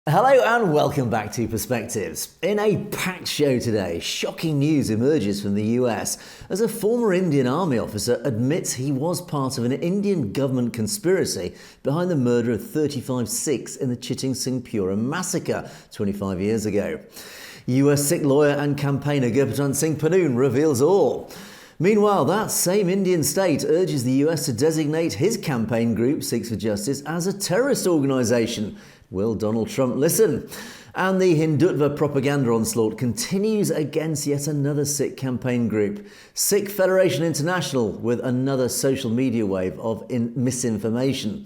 Hello and welcome back to Perspectives. In a packed show today, shocking news emerges from the US as a former Indian Army officer admits he was part of an Indian government conspiracy behind the murder of 35 Sikhs in the Chittisinghpura massacre 25 years ago. US Sikh lawyer and campaigner Chittisinghpura reveals all. Meanwhile, that same Indian state urges the US to designate his campaign group, Sikhs for Justice, as a terrorist organisation. Will Donald Trump listen? And the Hindutva propaganda onslaught continues against yet another Sikh campaign group, Sikh Federation International, with another social media wave of misinformation.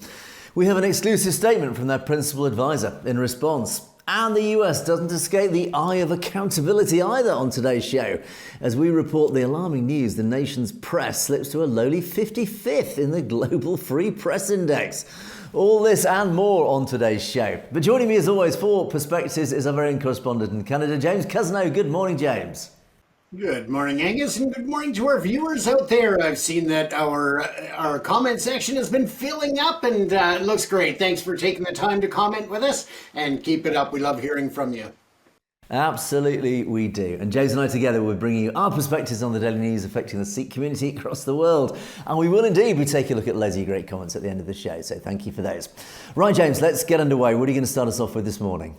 We have an exclusive statement from their principal advisor in response. And the US doesn't escape the eye of accountability either on today's show. As we report the alarming news, the nation's press slips to a lowly 55th in the Global Free Press Index. All this and more on today's show. But joining me as always for Perspectives is our very own correspondent in Canada, James Cousineau. Good morning, James. Good morning, Angus, and good morning to our viewers out there. I've seen that our comment section has been filling up, and it looks great. Thanks for taking the time to comment with us, and keep it up. We love hearing from you. Absolutely, we do. And James and I together will bring you our perspectives on the daily news affecting the Sikh community across the world. And we will indeed be taking a look at loads of great comments at the end of the show. So thank you for those. Right, James, let's get underway. What are you going to start us off with this morning?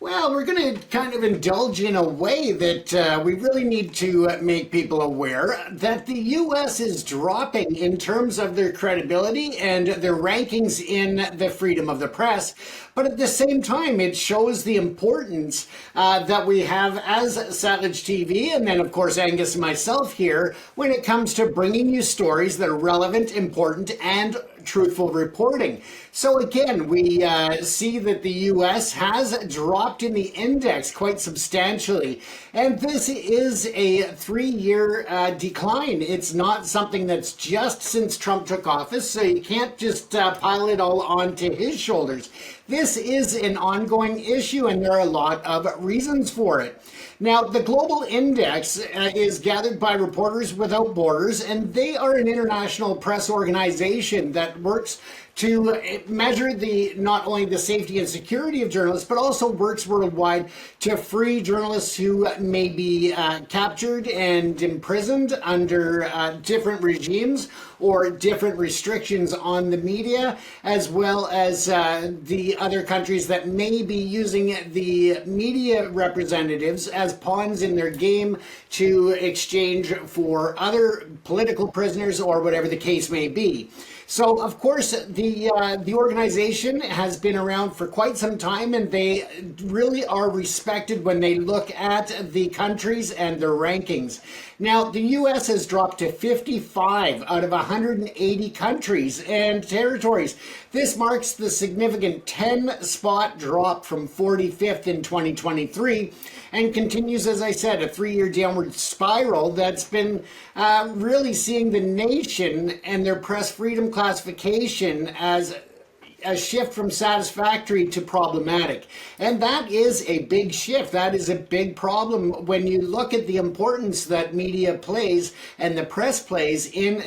Well, we're going to kind of indulge in a way that we really need to make people aware that the U.S. is dropping in terms of their credibility and their rankings in the freedom of the press. But at the same time, it shows the importance that we have as Satellite TV, and then, of course, Angus and myself here, when it comes to bringing you stories that are relevant, important, and truthful reporting. So again, we see that the U.S. has dropped in the index quite substantially. And this is a 3-year decline. It's not something that's just since Trump took office, so you can't just pile it all onto his shoulders. This is an ongoing issue, and there are a lot of reasons for it. Now, the Global Index is gathered by Reporters Without Borders, and they are an international press organization that works to measure not only the safety and security of journalists, but also works worldwide to free journalists who may be captured and imprisoned under different regimes or different restrictions on the media, as well as the other countries that may be using the media representatives as pawns in their game to exchange for other political prisoners or whatever the case may be. So, of course, the organization has been around for quite some time, and they really are respected when they look at the countries and their rankings. Now, the U.S. has dropped to 55 out of 180 countries and territories. This marks the significant 10-spot drop from 45th in 2023 and continues, as I said, a 3-year downward spiral that's been really seeing the nation and their press freedom classification as a shift from satisfactory to problematic. And that is a big shift. That is a big problem when you look at the importance that media plays and the press plays in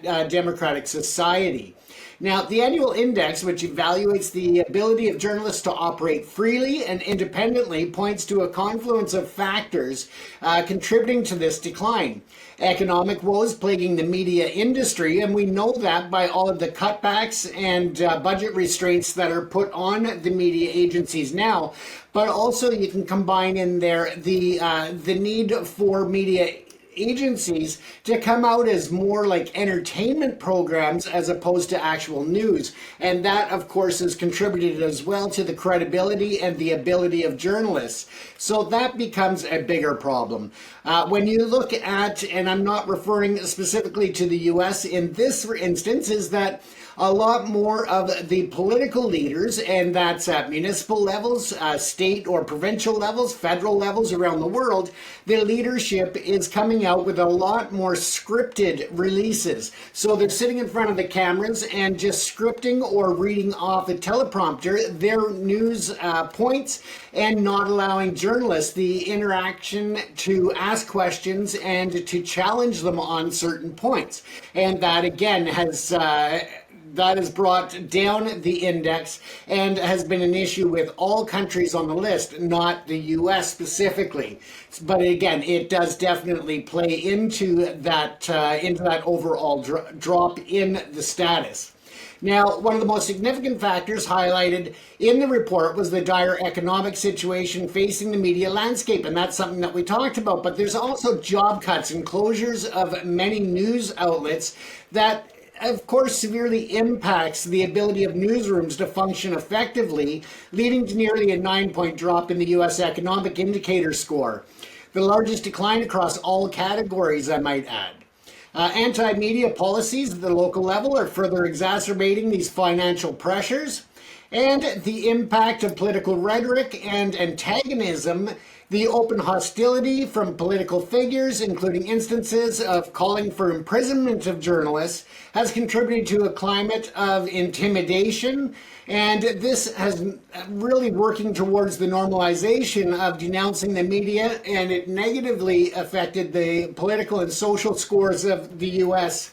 a democratic society. Now, the annual index, which evaluates the ability of journalists to operate freely and independently, points to a confluence of factors contributing to this decline. Economic woes plaguing the media industry, and we know that by all of the cutbacks and budget restraints that are put on the media agencies now. But also you can combine in there the need for media agencies to come out as more like entertainment programs as opposed to actual news. And that, of course, has contributed as well to the credibility and the ability of journalists. So that becomes a bigger problem. When you look at, and I'm not referring specifically to the US in this instance, is that a lot more of the political leaders, and that's at municipal levels, state or provincial levels, federal levels around the world, the leadership is coming out with a lot more scripted releases. So they're sitting in front of the cameras and just scripting or reading off a teleprompter their news points and not allowing journalists the interaction to ask questions and to challenge them on certain points. And that, again, has that has brought down the index and has been an issue with all countries on the list, not the US specifically. But again, it does definitely play into that overall drop in the status. Now, one of the most significant factors highlighted in the report was the dire economic situation facing the media landscape, and that's something that we talked about. But there's also job cuts and closures of many news outlets that, of course, severely impacts the ability of newsrooms to function effectively, leading to nearly a 9-point drop in the U.S. economic indicator score. The largest decline across all categories, I might add. Anti-media policies at the local level are further exacerbating these financial pressures, and the impact of political rhetoric and antagonism, the open hostility from political figures, including instances of calling for imprisonment of journalists, has contributed to a climate of intimidation, and this has really working towards the normalization of denouncing the media, and it negatively affected the political and social scores of the U.S.,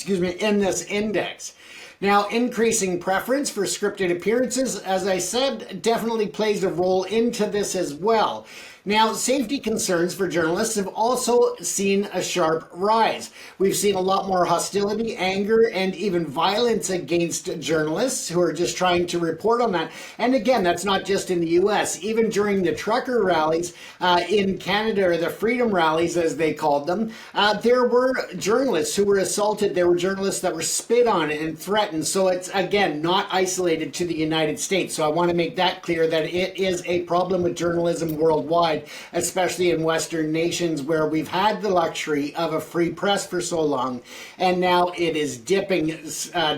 in this index. Now, increasing preference for scripted appearances, as I said, definitely plays a role into this as well. Now, safety concerns for journalists have also seen a sharp rise. We've seen a lot more hostility, anger, and even violence against journalists who are just trying to report on that. And again, that's not just in the US. Even during the trucker rallies in Canada, or the freedom rallies as they called them, there were journalists who were assaulted. There were journalists that were spit on and threatened. So it's, again, not isolated to the United States. So I want to make that clear that it is a problem with journalism worldwide, especially in Western nations where we've had the luxury of a free press for so long, and now it is dipping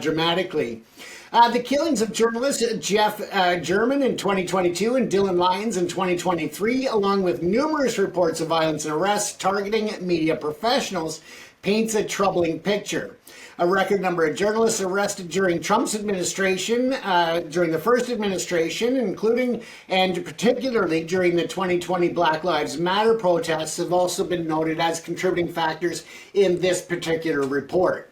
dramatically. The killings of journalist Jeff German in 2022 and Dylan Lyons in 2023, along with numerous reports of violence and arrests targeting media professionals, paints a troubling picture. A record number of journalists arrested during Trump's administration, during the first administration, including and particularly during the 2020 Black Lives Matter protests, have also been noted as contributing factors in this particular report.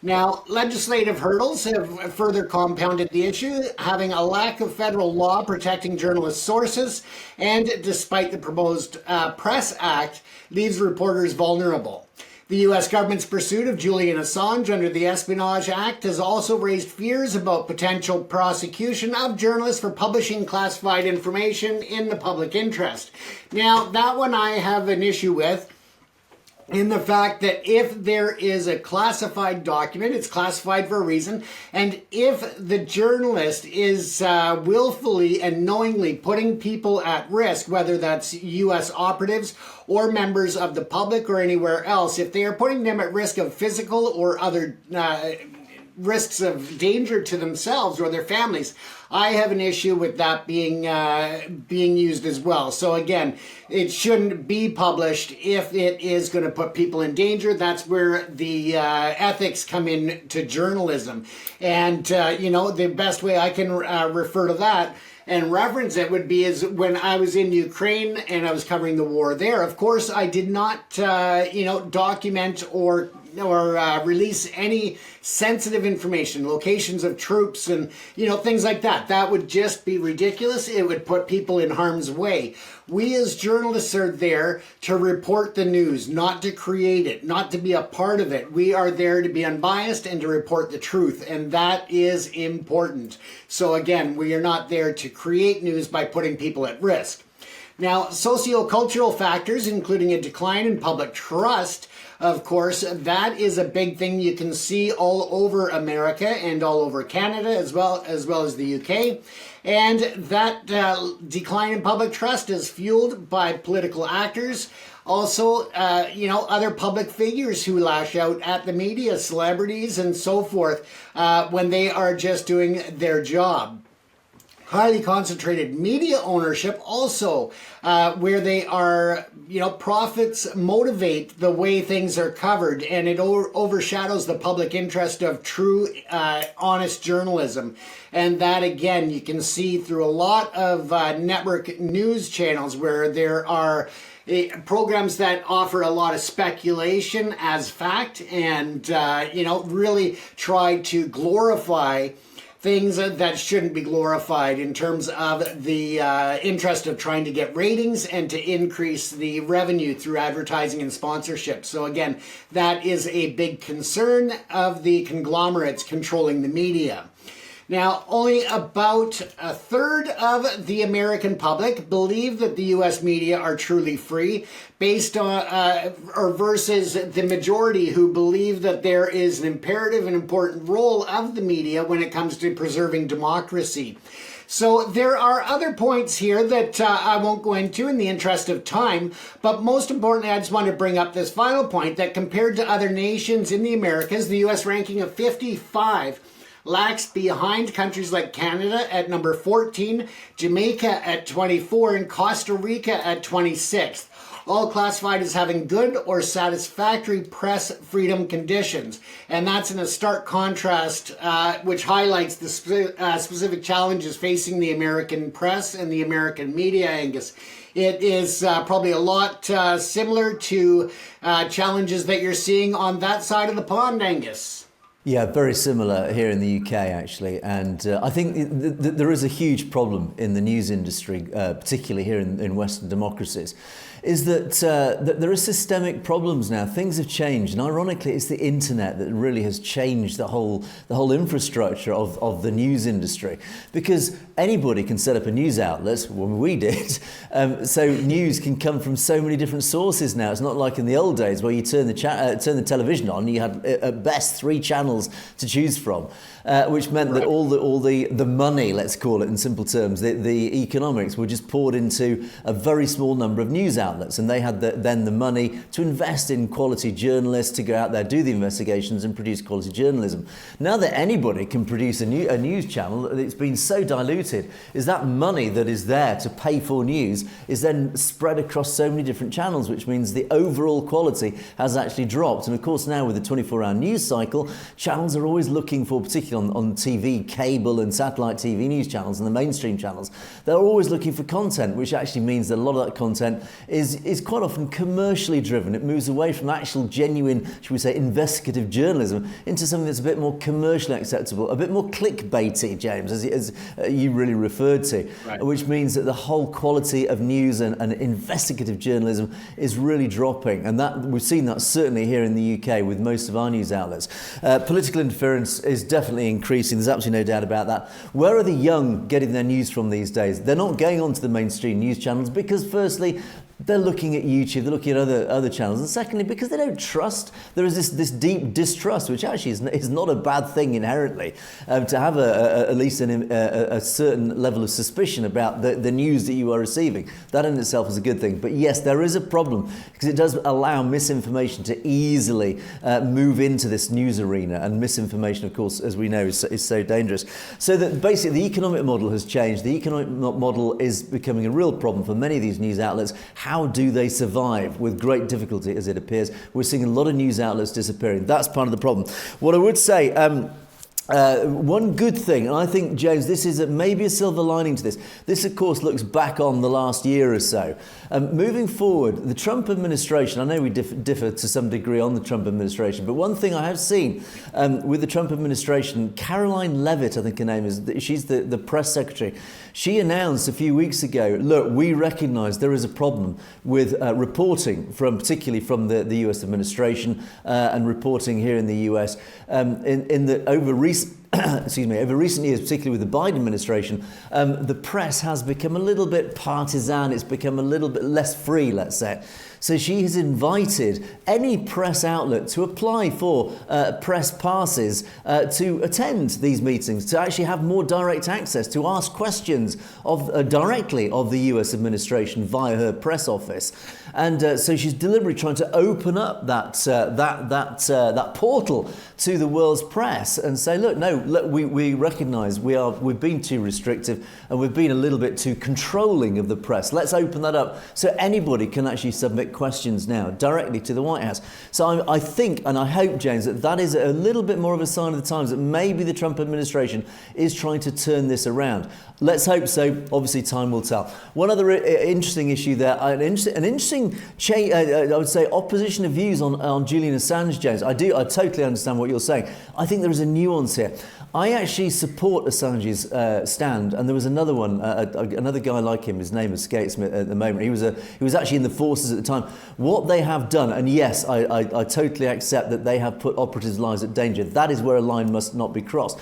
Now, legislative hurdles have further compounded the issue, having a lack of federal law protecting journalist sources, and despite the proposed Press Act, leaves reporters vulnerable. The U.S. government's pursuit of Julian Assange under the Espionage Act has also raised fears about potential prosecution of journalists for publishing classified information in the public interest. Now, that one I have an issue with, in the fact that if there is a classified document, it's classified for a reason, and if the journalist is willfully and knowingly putting people at risk, whether that's U.S. operatives or members of the public or anywhere else, if they are putting them at risk of physical or other risks of danger to themselves or their families, I have an issue with that being used as well. So again, it shouldn't be published if it is going to put people in danger. That's where the ethics come in to journalism. And, the best way I can refer to that and reference it would be is when I was in Ukraine and I was covering the war there. Of course, I did not, document or release any sensitive information, locations of troops and, things like that. That would just be ridiculous. It would put people in harm's way. We as journalists are there to report the news, not to create it, not to be a part of it. We are there to be unbiased and to report the truth, and that is important. So again, we are not there to create news by putting people at risk. Now, sociocultural factors, including a decline in public trust, of course, that is a big thing you can see all over America and all over Canada as well as the UK. And that decline in public trust is fueled by political actors. Also, other public figures who lash out at the media, celebrities and so forth, when they are just doing their job. highly concentrated media ownership also, where they are, profits motivate the way things are covered, and it overshadows the public interest of true, honest journalism. And that, again, you can see through a lot of network news channels where there are programs that offer a lot of speculation as fact and, really try to glorify things that shouldn't be glorified in terms of the interest of trying to get ratings and to increase the revenue through advertising and sponsorship. So again, that is a big concern of the conglomerates controlling the media. Now, only about a third of the American public believe that the U.S. media are truly free, based on, or versus the majority who believe that there is an imperative and important role of the media when it comes to preserving democracy. So there are other points here that I won't go into in the interest of time, but most importantly, I just want to bring up this final point that compared to other nations in the Americas, the U.S. ranking of 55 lags behind countries like Canada at number 14, Jamaica at 24, and Costa Rica at 26th, all classified as having good or satisfactory press freedom conditions. And that's in a stark contrast, which highlights the specific challenges facing the American press and the American media, Angus. It is probably a lot similar to challenges that you're seeing on that side of the pond, Angus. Yeah, very similar here in the UK, actually. And I think there is a huge problem in the news industry, particularly here in Western democracies, is that there are systemic problems now. Things have changed. And ironically, it's the internet that really has changed the whole infrastructure of the news industry. Because anybody can set up a news outlet, well, we did. So news can come from so many different sources now. It's not like in the old days where you turn the television on, you had at best 3 channels to choose from, which meant that all the money, let's call it in simple terms, the economics were just poured into a very small number of news outlets, and they had then the money to invest in quality journalists to go out there, do the investigations and produce quality journalism. Now that anybody can produce a news channel, it's been so diluted, is that money that is there to pay for news is then spread across so many different channels, which means the overall quality has actually dropped. And of course now with the 24-hour news cycle, channels are always looking for, particularly on TV, cable and satellite TV news channels and the mainstream channels, they're always looking for content, which actually means that a lot of that content is quite often commercially driven. It moves away from actual genuine, should we say, investigative journalism into something that's a bit more commercially acceptable, a bit more clickbaity, James, as you really referred to, which means that the whole quality of news and investigative journalism is really dropping. And that we've seen that certainly here in the UK with most of our news outlets. Political interference is definitely increasing. There's absolutely no doubt about that. Where are the young getting their news from these days? They're not going onto the mainstream news channels because, firstly, they're looking at YouTube, they're looking at other channels, and secondly, because they don't trust. There is this deep distrust, which actually is not a bad thing inherently, to have at least a certain level of suspicion about the news that you are receiving. That in itself is a good thing. But yes, there is a problem because it does allow misinformation to easily move into this news arena, and misinformation, of course, as we know, is so dangerous. So that basically the economic model has changed. The economic model is becoming a real problem for many of these news outlets. How do they survive? With great difficulty, as it appears. We're seeing a lot of news outlets disappearing. That's part of the problem. What I would say, one good thing, and I think, James, this is maybe a silver lining to this. This, of course, looks back on the last year or so. Moving forward, the Trump administration, I know we differ to some degree on the Trump administration, but one thing I have seen with the Trump administration, Caroline Leavitt, I think her name is, she's the press secretary. She announced a few weeks ago, look, we recognise there is a problem with reporting, particularly from the US administration and reporting here in the US, in the over recent years, particularly with the Biden administration, the press has become a little bit partisan. It's become a little bit less free, let's say. So she has invited any press outlet to apply for press passes to attend these meetings, to actually have more direct access, to ask questions directly of the US administration via her press office. And so she's deliberately trying to open up that portal to the world's press and say, look, we recognise we've been too restrictive and we've been a little bit too controlling of the press. Let's open that up so anybody can actually submit questions now directly to the White House. So I think and I hope, James, that is a little bit more of a sign of the times that maybe the Trump administration is trying to turn this around. Let's hope so. Obviously, time will tell. One other interesting issue there, an interesting change, I would say, opposition of views on Julian Assange, James. I totally understand what you're saying. I think there is a nuance here. I actually support Assange's stand, and there was another one, another guy like him. His name escapes me at the moment. He was actually in the forces at the time. What they have done, and yes, I totally accept that they have put operatives' lives at danger. That is where a line must not be crossed.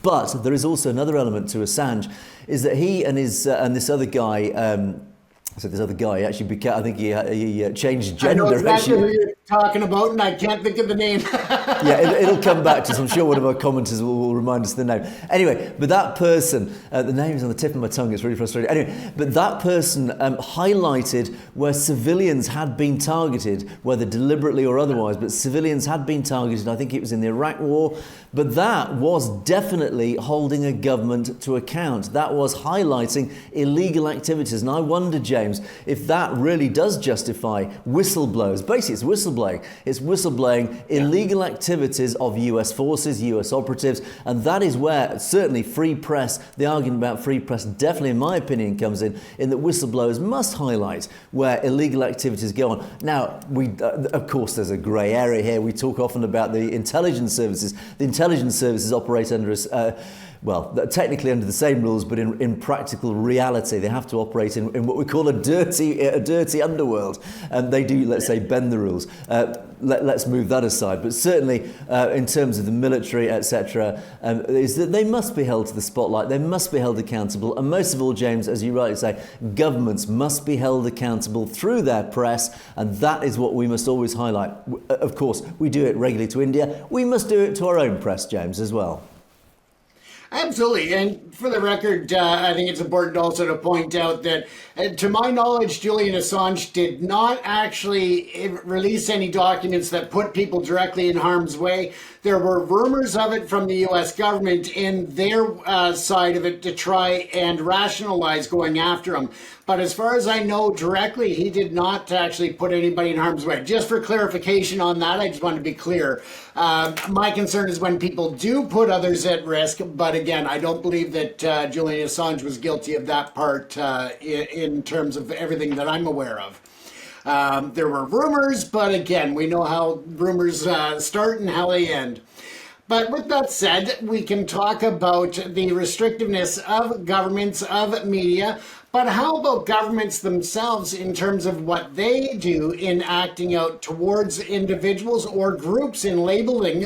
But there is also another element to Assange, is that he and his and this other guy. So this other guy actually became, I think he changed gender. I know exactly actually. who you're talking about, and I can't think of the name. Yeah, it'll come back to us. I'm sure one of our commenters will remind us of the name. Anyway, but that person, the name is on the tip of my tongue, it's really frustrating. Anyway, but that person highlighted where civilians had been targeted, whether deliberately or otherwise, but civilians had been targeted. I think it was in the Iraq War, but that was definitely holding a government to account. That was highlighting illegal activities. And I wonder, James, if that really does justify whistleblowers. Basically, it's whistleblowing. It's whistleblowing illegal activities of US forces, US operatives, and that is where certainly free press, the argument about free press definitely, in my opinion, comes in that whistleblowers must highlight where illegal activities go on. Now, of course, there's a grey area here. We talk often about the intelligence services. The intelligence services operate under well, technically under the same rules, but in practical reality, they have to operate in what we call a dirty underworld. And they do, let's say, bend the rules. Let's move that aside. But certainly, in terms of the military, etc., is that they must be held to the spotlight. They must be held accountable. And most of all, James, as you rightly say, governments must be held accountable through their press. And that is what we must always highlight. Of course, we do it regularly to India. We must do it to our own press, James, as well. Absolutely. And for the record, I think it's important also to point out that, to my knowledge, Julian Assange did not actually release any documents that put people directly in harm's way. There were rumors of it from the U.S. government in their side of it to try and rationalize going after him. But as far as I know directly, he did not actually put anybody in harm's way. Just for clarification on that, I just want to be clear. My concern is when people do put others at risk. But again, I don't believe that Julian Assange was guilty of that part in terms of everything that I'm aware of. There were rumors, but again, we know how rumors start and how they end. But with that said, we can talk about the restrictiveness of governments, of media, but how about governments themselves in terms of what they do in acting out towards individuals or groups in labeling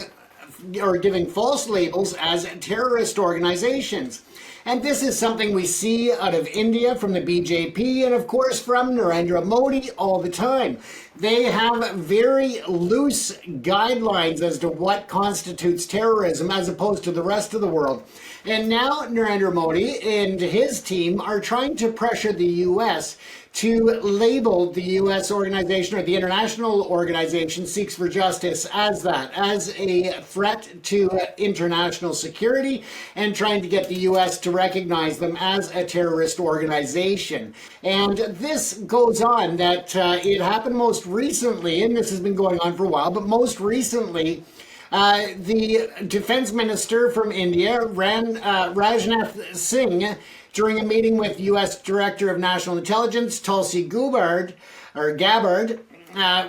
or giving false labels as terrorist organizations? And this is something we see out of India from the BJP and, of course, from Narendra Modi all the time. They have very loose guidelines as to what constitutes terrorism as opposed to the rest of the world. And now Narendra Modi and his team are trying to pressure the U.S. to label the U.S. organization or the international organization Sikhs for Justice as that, as a threat to international security, and trying to get the U.S. to recognize them as a terrorist organization. And this goes on that it happened most recently, and this has been going on for a while, but most recently, the defense minister from India, Rajnath Singh, during a meeting with U.S. Director of National Intelligence, Tulsi Gabbard,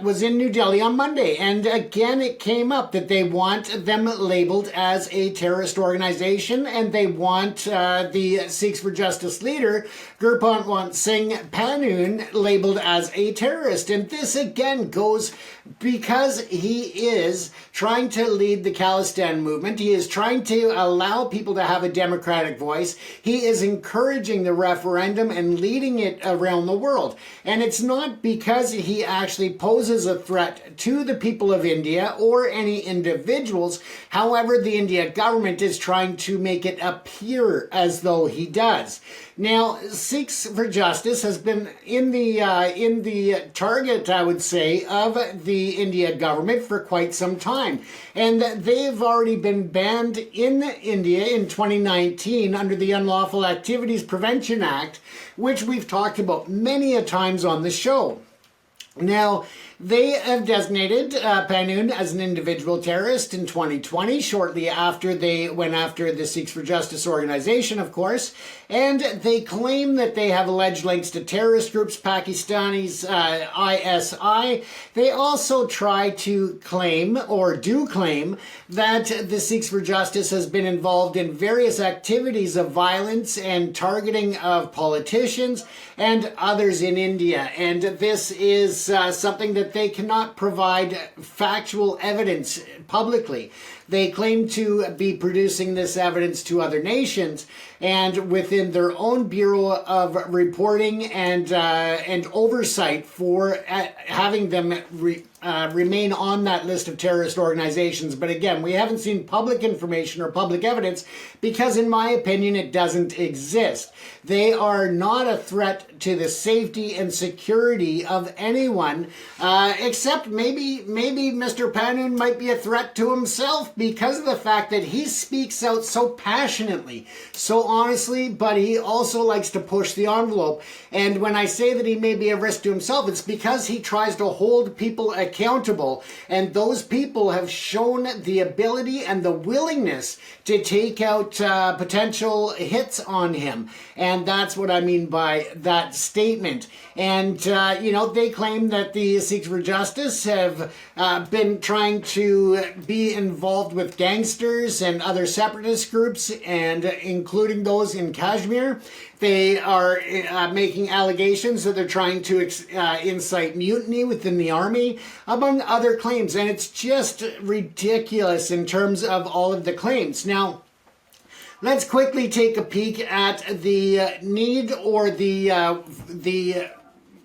was in New Delhi on Monday. And again, it came up that they want them labeled as a terrorist organization, and they want the Sikhs for Justice leader, Gurpatwant Singh Panun, labeled as a terrorist. And this again goes because he is trying to lead the Khalistan movement. He is trying to allow people to have a democratic voice. He is encouraging the referendum and leading it around the world. And it's not because he actually poses a threat to the people of India or any individuals. However, the India government is trying to make it appear as though he does. Now, Sikhs for Justice has been in the target, I would say, of the India government for quite some time. And they've already been banned in India in 2019 under the Unlawful Activities Prevention Act, which we've talked about many a times on the show. Now, they have designated Panoon as an individual terrorist in 2020, shortly after they went after the Sikhs for Justice organization, of course, and they claim that they have alleged links to terrorist groups, Pakistani's ISI. They also try to claim, or do claim, that the Sikhs for Justice has been involved in various activities of violence and targeting of politicians and others in India, and this is something that they cannot provide factual evidence publicly. They claim to be producing this evidence to other nations, and within their own Bureau of Reporting and oversight for having them remain on that list of terrorist organizations. But again, we haven't seen public information or public evidence because, in my opinion, it doesn't exist. They are not a threat to the safety and security of anyone, except maybe Mr. Panoon might be a threat to himself because of the fact that he speaks out so passionately, so honestly, but he also likes to push the envelope. And when I say that he may be a risk to himself, it's because he tries to hold people accountable, and those people have shown the ability and the willingness to take out potential hits on him. And that's what I mean by that statement. And, they claim that the Sikhs for Justice have been trying to be involved with gangsters and other separatist groups, and including those in Kashmir. They are making allegations that they're trying to incite mutiny within the army, among other claims. And it's just ridiculous in terms of all of the claims. Now, let's quickly take a peek at the need or the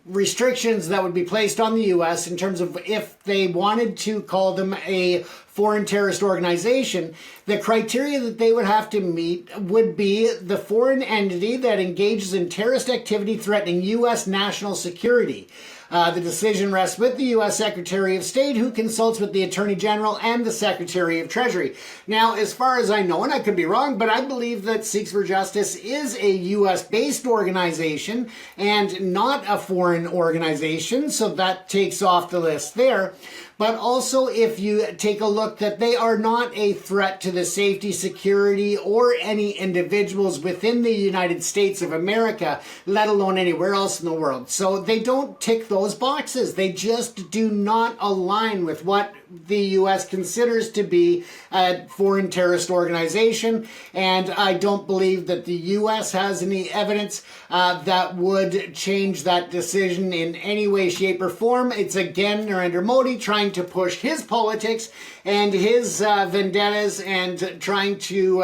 restrictions that would be placed on the U.S. in terms of if they wanted to call them a foreign terrorist organization. The criteria that they would have to meet would be the foreign entity that engages in terrorist activity threatening U.S. national security. The decision rests with the U.S. Secretary of State, who consults with the Attorney General and the Secretary of Treasury. Now, as far as I know, and I could be wrong, but I believe that Sikhs for Justice is a U.S.-based organization and not a foreign organization, so that takes off the list there. But also, if you take a look, that they are not a threat to the safety, security, or any individuals within the United States of America, let alone anywhere else in the world. So they don't tick those boxes. They just do not align with what the U.S. considers to be a foreign terrorist organization. And I don't believe that the U.S. has any evidence that would change that decision in any way, shape, or form. It's again Narendra Modi trying to push his politics and his vendettas and trying to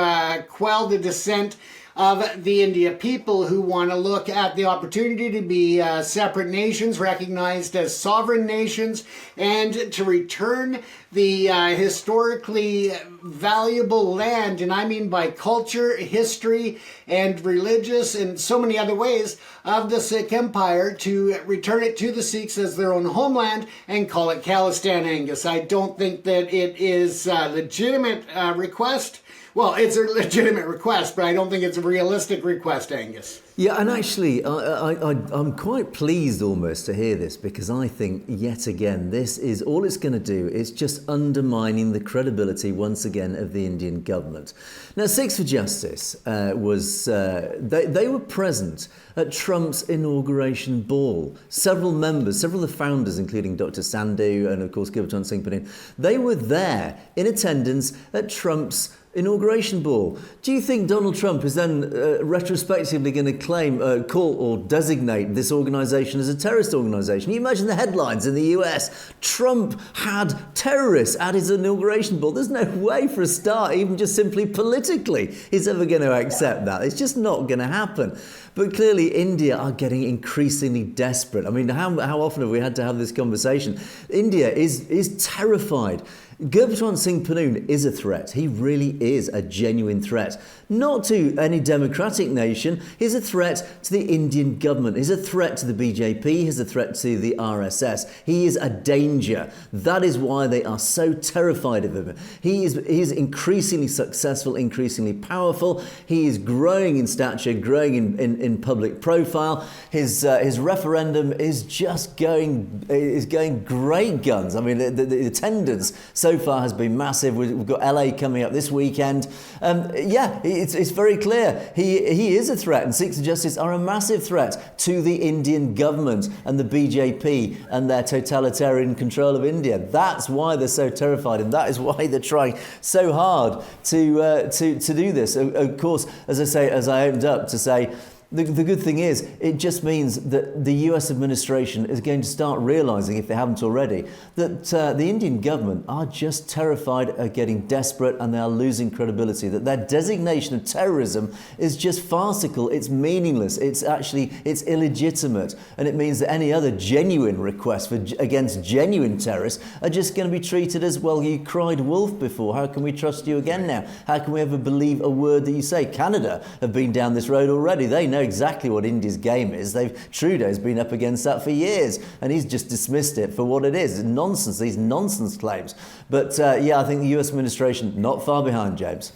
quell the dissent of the India people who want to look at the opportunity to be separate nations recognized as sovereign nations and to return the historically valuable land, and I mean by culture, history, and religious and so many other ways, of the Sikh Empire, to return it to the Sikhs as their own homeland and call it Khalistan, Angus. I don't think that it is a legitimate request. Well, it's a legitimate request, but I don't think it's a realistic request, Angus. Yeah, and actually, I'm quite pleased almost to hear this, because I think, yet again, this is all it's going to do is just undermining the credibility, once again, of the Indian government. Now, Sikhs for Justice they were present at Trump's inauguration ball. Several members, several of the founders, including Dr. Sandhu and, of course, Gurbajan Singh Panoon, they were there in attendance at Trump's inauguration ball. Do you think Donald Trump is then retrospectively going to call or designate this organisation as a terrorist organisation. You imagine the headlines in the US. Trump had terrorists at his inauguration ball. There's no way for a start, even just simply politically, he's ever going to accept that. It's just not going to happen. But clearly India are getting increasingly desperate. I mean, how often have we had to have this conversation? India is terrified. Gurpatwant Singh Pannoon is a threat. He really is a genuine threat. Not to any democratic nation. He's a threat to the Indian government. He's a threat to the BJP. He's a threat to the RSS. He is a danger. That is why they are so terrified of him. He is increasingly successful, increasingly powerful. He is growing in stature, growing in public profile. His referendum is just going great guns. I mean, the attendance so far has been massive. We've got LA coming up this weekend. It's very clear. He is a threat, and Sikhs for Justice are a massive threat to the Indian government and the BJP and their totalitarian control of India. That's why they're so terrified, and that is why they're trying so hard to do this. Of course, as I opened up to say, the good thing is, it just means that the US administration is going to start realising, if they haven't already, that the Indian government are just terrified of getting desperate, and they are losing credibility, that their designation of terrorism is just farcical, it's meaningless, it's illegitimate, and it means that any other genuine requests against genuine terrorists are just going to be treated as, well, you cried wolf before, how can we trust you again now? How can we ever believe a word that you say? Canada have been down this road already. They know exactly what India's game is. Trudeau's been up against that for years, and he's just dismissed it for what it is. Nonsense, these nonsense claims. But I think the US administration not far behind, James.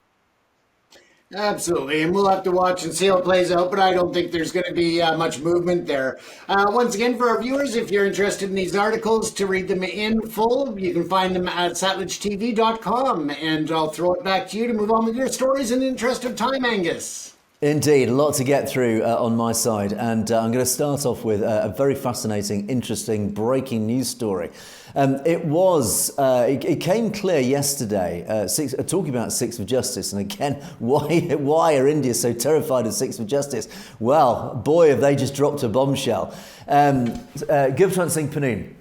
Absolutely, and we'll have to watch and see how it plays out, but I don't think there's going to be much movement there. Once again, for our viewers, if you're interested in these articles, to read them in full, you can find them at satledgetv.com, and I'll throw it back to you to move on with your stories in the interest of time, Angus. Indeed, a lot to get through on my side, and I'm going to start off with a very fascinating, interesting, breaking news story. It came clear yesterday, talking about Sikhs for Justice, and again, why are India so terrified of Sikhs for Justice? Well, boy, have they just dropped a bombshell. Gurpatwant Singh Pannoon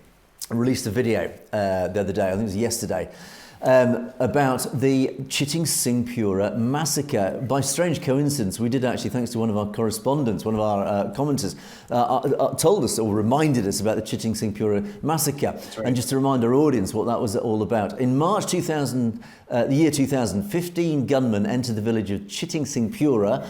released a video the other day, I think it was yesterday, about the Chittisinghpura massacre. By strange coincidence, we did actually, thanks to one of our correspondents, one of our commenters, told us or reminded us about the Chittisinghpura massacre. Right. And just to remind our audience what that was all about. In March the year 2015, gunmen entered the village of Chittisinghpura.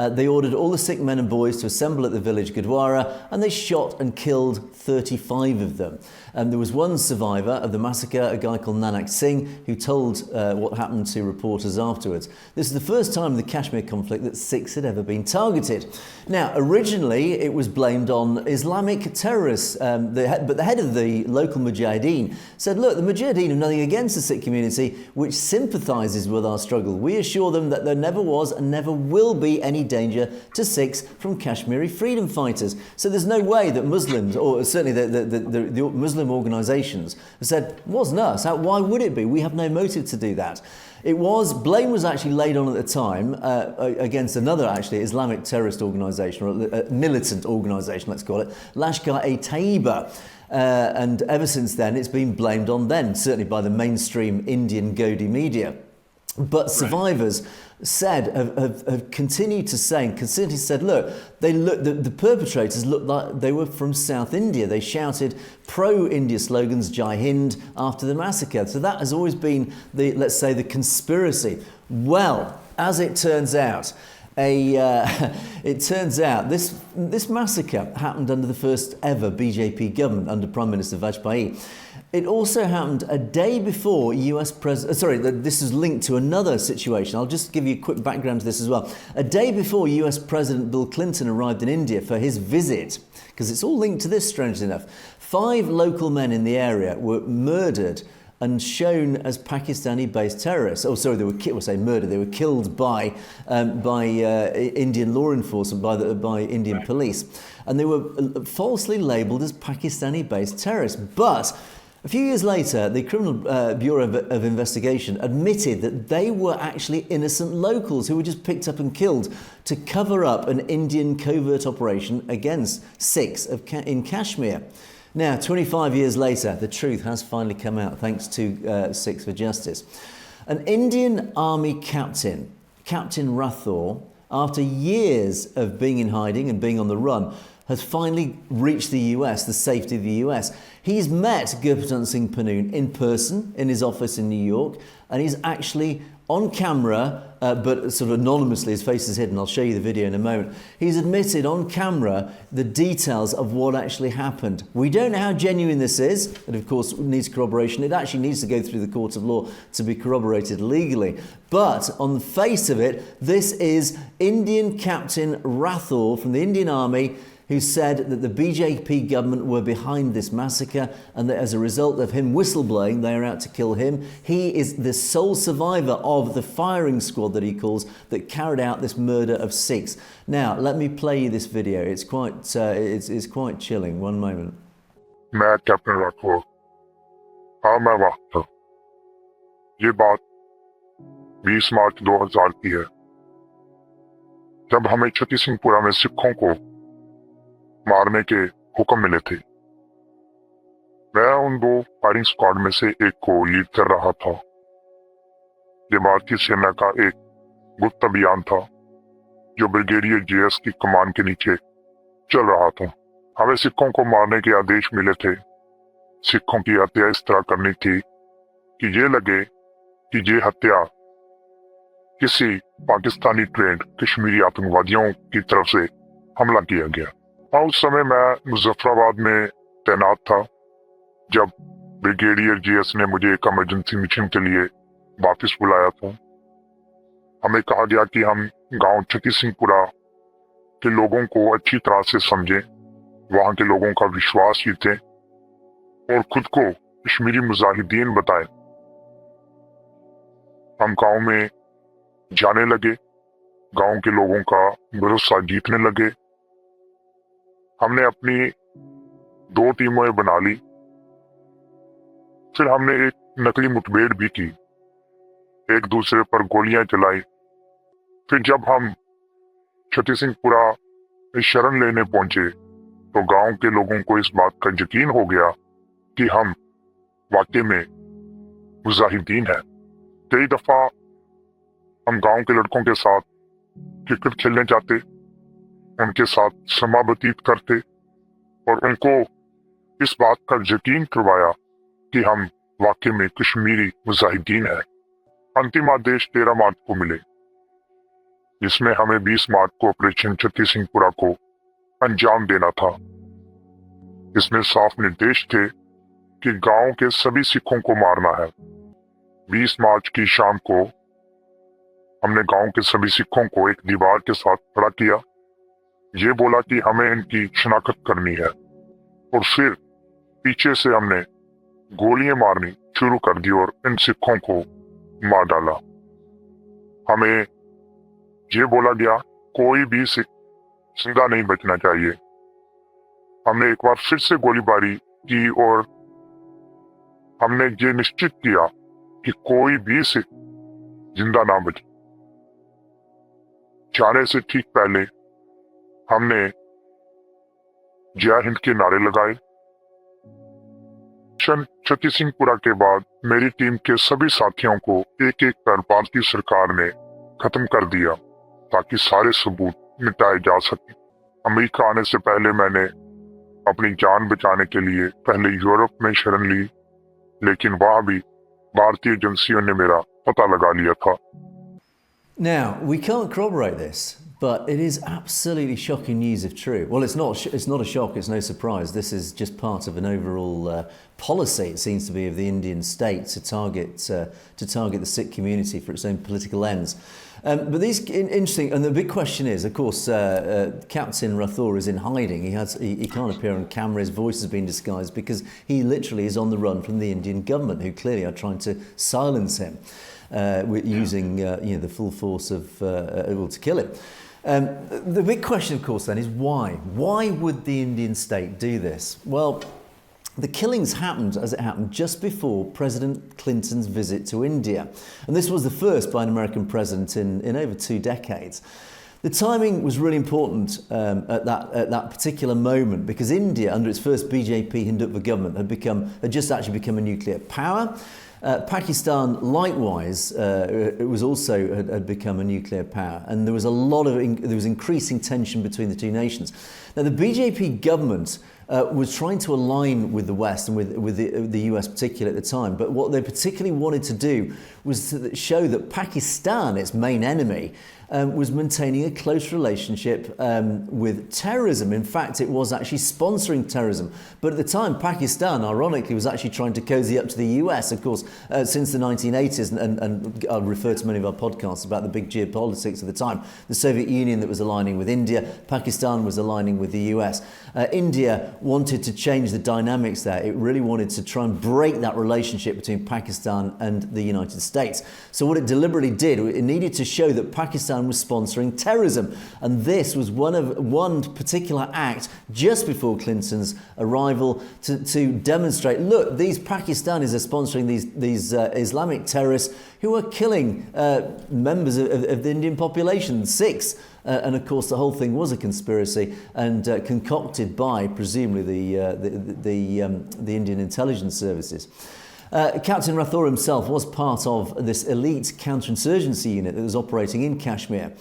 They ordered all the Sikh men and boys to assemble at the village Gurdwara, and they shot and killed 35 of them. There was one survivor of the massacre, a guy called Nanak Singh, who told what happened to reporters afterwards. This is the first time in the Kashmir conflict that Sikhs had ever been targeted. Now, originally it was blamed on Islamic terrorists, but the head of the local Mujahideen said, look, the Mujahideen have nothing against the Sikh community, which sympathises with our struggle. We assure them that there never was and never will be any danger to Sikhs from Kashmiri freedom fighters. So there's no way that Muslims, or certainly the Muslim organisations, have said, it wasn't us. Why would it be? We have no motive to do that. Blame was actually laid on at the time against another actually Islamic terrorist organisation, or a militant organisation, let's call it, Lashkar-e-Taiba. And ever since then, it's been blamed on them, certainly by the mainstream Indian Govt media. But survivors have continued to say, and consistently said, look, the perpetrators looked like they were from South India. They shouted pro-India slogans, Jai Hind, after the massacre. So that has always been the conspiracy. Well, as it turns out, this massacre happened under the first ever BJP government under Prime Minister Vajpayee. It also happened a day before US President... this is linked to another situation. I'll just give you a quick background to this as well. A day before US President Bill Clinton arrived in India for his visit, because it's all linked to this, strangely enough, 5 local men in the area were murdered and shown as Pakistani-based terrorists. Oh, sorry, they were murdered. They were killed by Indian law enforcement, by Indian police, and they were falsely labelled as Pakistani-based terrorists. But A few years later, the Criminal Bureau of Investigation admitted that they were actually innocent locals who were just picked up and killed to cover up an Indian covert operation against Sikhs in Kashmir. Now, 25 years later, the truth has finally come out thanks to Sikhs for Justice. An Indian Army captain, Captain Rathore, after years of being in hiding and being on the run, has finally reached the US, the safety of the US. He's met Gurpratap Singh Pannu in person in his office in New York, and he's actually on camera, but sort of anonymously, his face is hidden. I'll show you the video in a moment. He's admitted on camera the details of what actually happened. We don't know how genuine this is, and of course needs corroboration. It actually needs to go through the court of law to be corroborated legally. But on the face of it, this is Indian Captain Rathore from the Indian Army, who said that the BJP government were behind this massacre and that as a result of him whistleblowing, they are out to kill him. He is the sole survivor of the firing squad that he calls that carried out this murder of Sikhs. Now, let me play you this video. It's quite chilling. One moment. मैं captain Rathore, हाँ मैं वहाँ था। ये बात 20 मार्च 2000 की है, जब हमें छत्तीसिंहपुरा में सिखों को मारने के हुक्म मिले थे। मैं उन 2 फायरिंग स्क्वाड में से एक को लीड कर रहा था। ये भारतीय सेना का एक गुप्त अभियान था जो ब्रिगेडियर जेएस की कमान के नीचे चल रहा था। हमें सिखों को मारने के आदेश मिले थे। सिखों की हत्या इस तरह करनी थी कि ये लगे कि ये हत्या किसी पाकिस्तानी ट्रेंड कश्मीरी आतंकवादियों की तरफ से हमला किया गया। उस समय मैं मुजफ्फराबाद में तैनात था जब ब्रिगेडियर जीएस ने मुझे एक इमरजेंसी मिशन के लिए वापस बुलाया था। हमें कहा गया कि हम गांव छत्तीसिंहपुरा के लोगों को अच्छी तरह से समझें, वहां के लोगों का विश्वास जीतें और खुद को कश्मीरी मुजाहिदीन बताएं। हम गांव में जाने लगे, गांव के लोगों का भरोसा जीतने लगे। हमने अपनी 2 टीमें बना ली। फिर हमने एक नकली मुठभेड़ भी की, एक दूसरे पर गोलियां चलाई। फिर जब हम छत्तीसिंहपुरा में शरण लेने पहुंचे तो गांव के लोगों को इस बात का यकीन हो गया कि हम वाकई में मुजाहिदीन हैं। कई दफा हम गांव के लड़कों के साथ क्रिकेट खेलने जाते, उनके साथ समय व्यतीत करते और उनको इस बात का यकीन करवाया कि हम वाकई में कश्मीरी मुजाहिदीन हैं। अंतिम आदेश 13 मार्च को मिले, जिसमें हमें 20 मार्च को ऑपरेशन छत्तीसिंहपुरा को अंजाम देना था। इसमें साफ निर्देश थे कि गांव के सभी सिखों को मारना है। 20 मार्च की शाम को हमने गांव के सभी सिखों को एक दीवार के साथ खड़ा किया। ये बोला कि हमें इनकी शनाख्त करनी है और फिर पीछे से हमने गोलियां मारनी शुरू कर दी और इन सिखों को मार डाला। हमें ये बोला गया कोई भी सिख जिंदा नहीं बचना चाहिए। हमने एक बार फिर से गोलीबारी की और हमने ये निश्चित किया कि कोई भी सिख जिंदा ना बचे। जाने से ठीक पहले हमने जय हिंद के नारे लगाए। छत्तीसिंहपुरा के बाद मेरी टीम के सभी साथियों को एक एक कर भारतीय सरकार ने खत्म कर दिया ताकि सारे सबूत मिटाए जा सके। अमेरिका आने से पहले मैंने अपनी जान बचाने के लिए पहले यूरोप में शरण ली, लेकिन वहां भी भारतीय एजेंसियों ने मेरा पता लगा लिया था। Now, we can't corroborate this, but it is absolutely shocking news if true. Well, it's not a shock, it's no surprise. This is just part of an overall policy, it seems to be, of the Indian state to target the Sikh community for its own political ends. But these interesting, and the big question is, of course, Captain Rathore is in hiding. He can't appear on camera. His voice has been disguised because he literally is on the run from the Indian government, who clearly are trying to silence him, using the full force of to kill him. The big question, of course, then is why? Why would the Indian state do this? Well, The killings happened, as it happened, just before President Clinton's visit to India. And this was the first by an American president in over 2 decades. The timing was really important at that particular moment, because India, under its first BJP Hindutva government, had just actually become a nuclear power. Pakistan, likewise, it was also had become a nuclear power, and there was increasing tension between the two nations. Now, the BJP government was trying to align with the West and with the US particularly at the time, but what they particularly wanted to do was to show that Pakistan, its main enemy, was maintaining a close relationship with terrorism. In fact, it was actually sponsoring terrorism. But at the time, Pakistan, ironically, was actually trying to cozy up to the US, of course, since the 1980s. And I'll refer to many of our podcasts about the big geopolitics of the time. The Soviet Union that was aligning with India, Pakistan was aligning with the US. India wanted to change the dynamics there. It really wanted to try and break that relationship between Pakistan and the United States. So what it deliberately did, it needed to show that Pakistan was sponsoring terrorism, and this was one particular act just before Clinton's arrival to demonstrate, look, these Pakistanis are sponsoring these Islamic terrorists who are killing members of the Indian population, Sikhs. And of course, the whole thing was a conspiracy and concocted by presumably the Indian intelligence services. Captain Rathore himself was part of this elite counterinsurgency unit that was operating in Kashmir.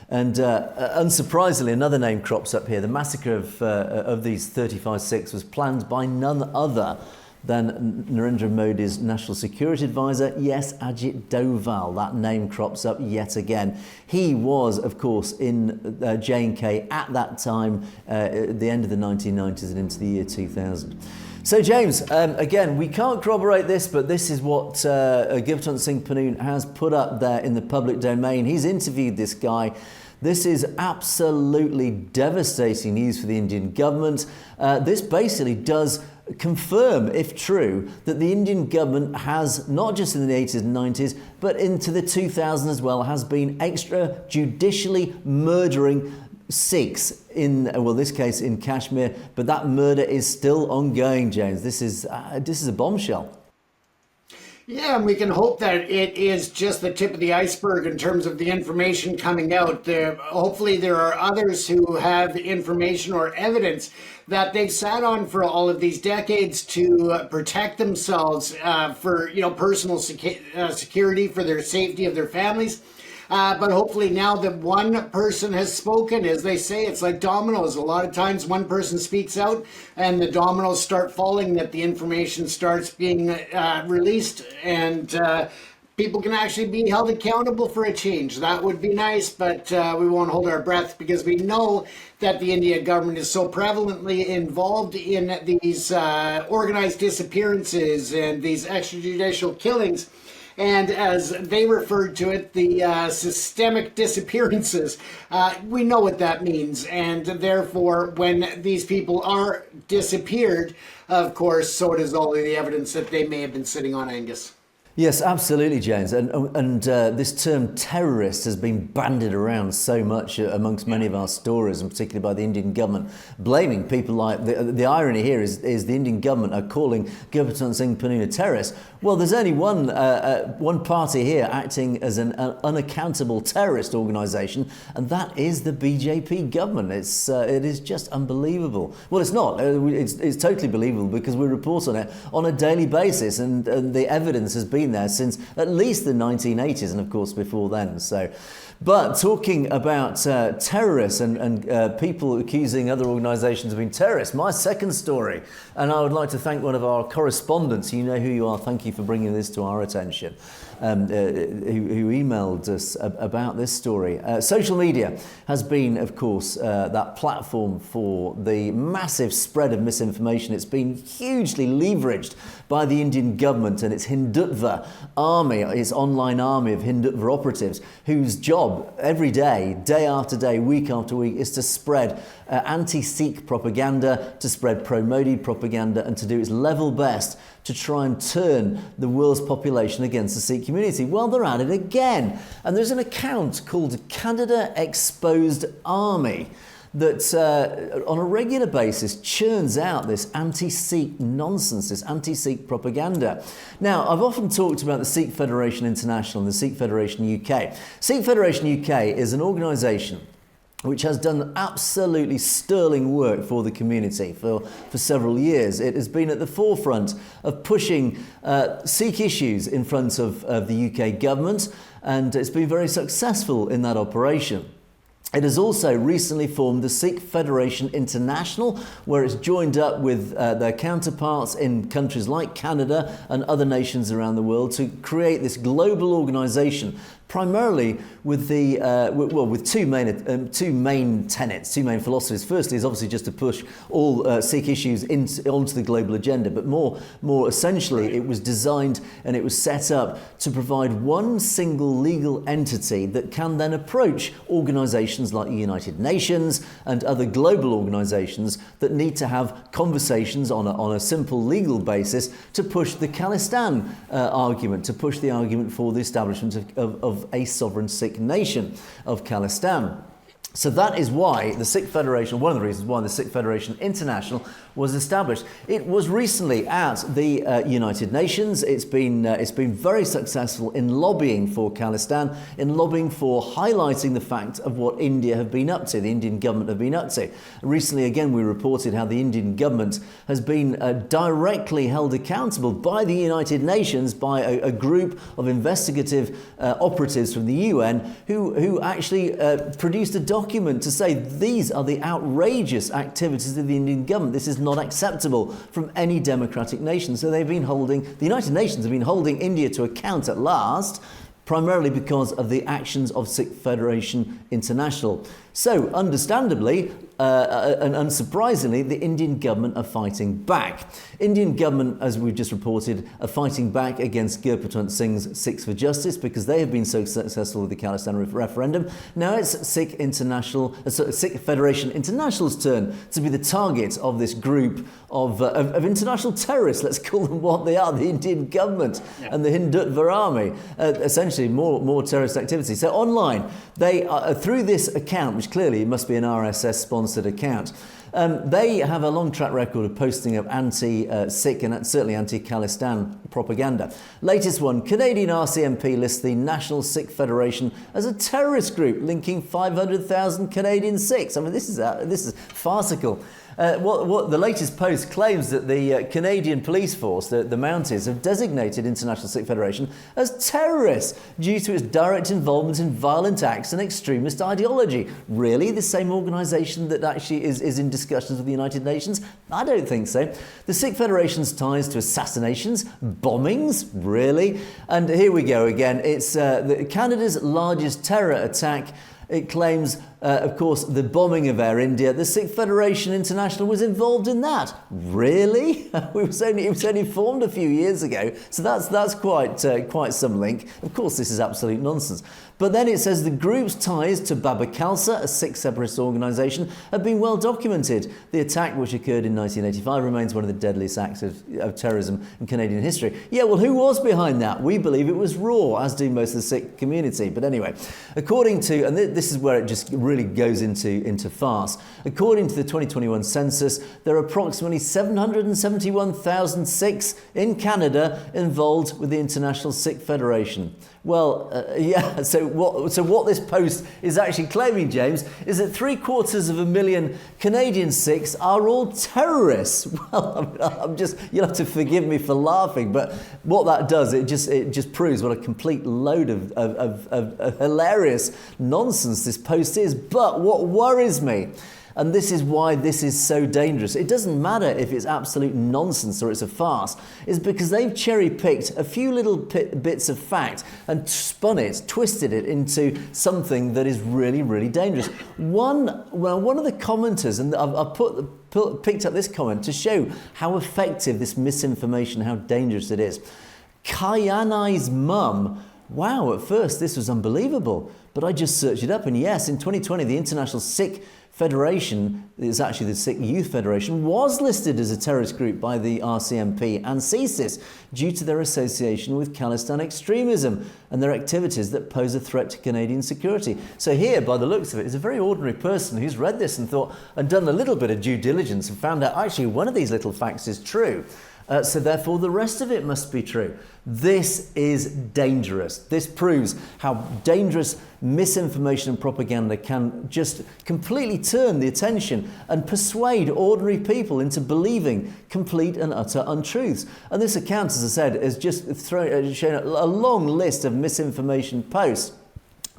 And unsurprisingly, another name crops up here. The massacre of these 35 Sikhs was planned by none other than Narendra Modi's National Security Advisor, yes, Ajit Doval. That name crops up yet again. He was, of course, in J&K at that time, at the end of the 1990s and into the year 2000. So, James, again, we can't corroborate this, but this is what Gurpratap Singh Pannu has put up there in the public domain. He's interviewed this guy. This is absolutely devastating news for the Indian government. This basically does confirm, if true, that the Indian government has, not just in the 80s and 90s, but into the 2000s as well, has been extrajudicially murdering Sikhs in, well, this case in Kashmir, but that murder is still ongoing, James. This is a bombshell. Yeah, and we can hope that it is just the tip of the iceberg in terms of the information coming out. Hopefully there are others who have information or evidence that they've sat on for all of these decades to protect themselves for personal security, for their safety of their families. But hopefully now that one person has spoken, as they say, it's like dominoes. A lot of times one person speaks out and the dominoes start falling, that the information starts being released, and people can actually be held accountable for a change. That would be nice, but we won't hold our breath, because we know that the Indian government is so prevalently involved in these organized disappearances and these extrajudicial killings. And as they referred to it, the systemic disappearances. We know what that means. And therefore, when these people are disappeared, of course, so does all of the evidence that they may have been sitting on, Angus. Yes, absolutely, James. And this term terrorist has been bandied around so much amongst many of our stories, and particularly by the Indian government, blaming people like, the irony here is the Indian government are calling Gurpratap Singh Pannu a terrorist. Well, there's only one party here acting as an unaccountable terrorist organisation, and that is the BJP government. It is just unbelievable. Well, it's not. It's totally believable, because we report on it on a daily basis, and the evidence has been there since at least the 1980s, and of course before then. But talking about terrorists and people accusing other organisations of being terrorists, my second story, and I would like to thank one of our correspondents, you know who you are, thank you for bringing this to our attention, who emailed us about this story. Social media has been, of course, that platform for the massive spread of misinformation. It's been hugely leveraged by the Indian government and its Hindutva army, its online army of Hindutva operatives, whose job every day, day after day, week after week, is to spread anti-Sikh propaganda, to spread pro-Modi propaganda, and to do its level best to try and turn the world's population against the Sikh community. Well, they're at it again. And there's an account called Candida Exposed Army that on a regular basis churns out this anti-Sikh nonsense, this anti-Sikh propaganda. Now, I've often talked about the Sikh Federation International and the Sikh Federation UK. Sikh Federation UK is an organisation which has done absolutely sterling work for the community for several years. It has been at the forefront of pushing Sikh issues in front of the UK government, and it's been very successful in that operation. It has also recently formed the Sikh Federation International, where it's joined up with their counterparts in countries like Canada and other nations around the world to create this global organisation, primarily with the with two main tenets, two main philosophies. Firstly, is obviously just to push all Sikh issues onto the global agenda, but more essentially, it was designed and it was set up to provide one single legal entity that can then approach organisations like the United Nations and other global organisations that need to have conversations on a simple legal basis to push the Khalistan argument, to push the argument for the establishment of a sovereign Sikh nation of Khalistan. So that is why the Sikh Federation, one of the reasons why the Sikh Federation International was established. It was recently at the United Nations. It's been very successful in lobbying for Khalistan, in lobbying for highlighting the fact of what India have been up to, the Indian government have been up to. Recently, again, we reported how the Indian government has been directly held accountable by the United Nations, by a group of investigative operatives from the UN who actually produced a document to say these are the outrageous activities of the Indian government. This is not acceptable from any democratic nation. So the United Nations have been holding India to account at last, primarily because of the actions of Sikh Federation International. So, understandably and unsurprisingly, the Indian government are fighting back. Indian government, as we've just reported, are fighting back against Gurpatwant Singh's Sikhs for Justice because they have been so successful with the Khalistan referendum. Now it's Sikh Federation International's turn to be the target of this group of international terrorists. Let's call them what they are: the Indian government and the Hindutva army. Essentially, more terrorist activity. So online, they through this account, which clearly must be an RSS-sponsored account. They have a long track record of posting of anti-Sikh and certainly anti-Khalistan propaganda. Latest one, Canadian RCMP lists the National Sikh Federation as a terrorist group linking 500,000 Canadian Sikhs. I mean, this is farcical. What the latest post claims that the Canadian police force, the Mounties, have designated International Sikh Federation as terrorists due to its direct involvement in violent acts and extremist ideology. Really? The same organisation that actually is in discussions with the United Nations? I don't think so. The Sikh Federation's ties to assassinations, bombings? Really? And here we go again. It's Canada's largest terror attack. It claims, of course, the bombing of Air India. The Sikh Federation International was involved in that. Really? It was only formed a few years ago, so that's quite some link. Of course, this is absolute nonsense. But then it says the group's ties to Baba Khalsa, a Sikh separatist organisation, have been well documented. The attack, which occurred in 1985, remains one of the deadliest acts of terrorism in Canadian history. Yeah, well, who was behind that? We believe it was RAW, as do most of the Sikh community. But anyway, according to, and this is where it just really goes into farce. According to the 2021 census, there are approximately 771,000 Sikhs in Canada involved with the International Sikh Federation. Well, yeah, so what this post is actually claiming, James, is that 750,000 Canadian Sikhs are all terrorists. Well, you'll have to forgive me for laughing, but what that does, it just proves what a complete load of hilarious nonsense this post is. But what worries me, and this is why this is so dangerous, it doesn't matter if it's absolute nonsense or it's a farce, is because they've cherry-picked a few little bits of fact and twisted it into something that is really, really dangerous. One of the commenters, and I've picked up this comment to show how effective this misinformation, how dangerous it is. Kayanai's mum. Wow, at first this was unbelievable, but I just searched it up, and yes, in 2020, the International Sikh Federation, it's actually the Sikh Youth Federation, was listed as a terrorist group by the RCMP and CSIS due to their association with Khalistan extremism and their activities that pose a threat to Canadian security. So here, by the looks of it, is a very ordinary person who's read this and thought and done a little bit of due diligence and found out actually one of these little facts is true. So therefore the rest of it must be true. This is dangerous. This proves how dangerous misinformation and propaganda can just completely turn the attention and persuade ordinary people into believing complete and utter untruths. And this account, as I said, has just shown a long list of misinformation posts.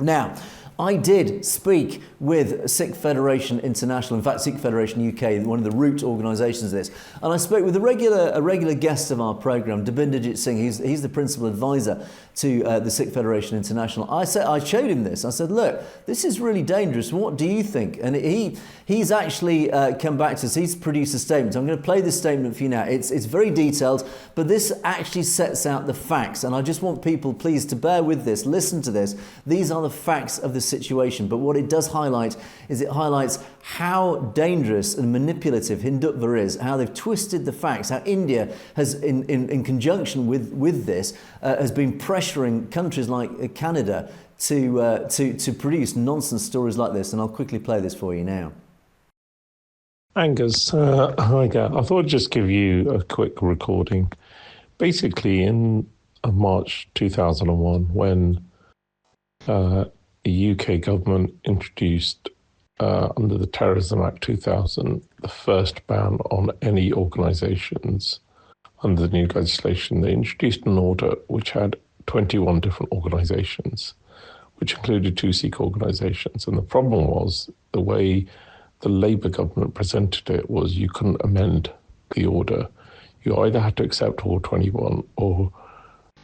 Now, I did speak with Sikh Federation International, in fact Sikh Federation UK, one of the root organisations of this, and I spoke with a regular guest of our programme, Dabinderjit Singh. He's the principal advisor to the Sikh Federation International. I showed him this. I said, look, this is really dangerous. What do you think? And he's actually come back to us. He's produced a statement. I'm going to play this statement for you now. It's very detailed, but this actually sets out the facts. And I just want people, please, to bear with this. Listen to this. These are the facts of the situation. But what it does highlight is it highlights how dangerous and manipulative Hindutva is, how they've twisted the facts, how India has, in conjunction with this, has been pressuring countries like Canada to produce nonsense stories like this. And I'll quickly play this for you now. Angus, hi there. I thought I'd just give you a quick recording. Basically, in March 2001, when the UK government introduced, under the Terrorism Act 2000, the first ban on any organisations under the new legislation, they introduced an order which had 21 different organisations, which included 2 Sikh organisations. And the problem was the way the Labour government presented it was you couldn't amend the order. You either had to accept all 21 or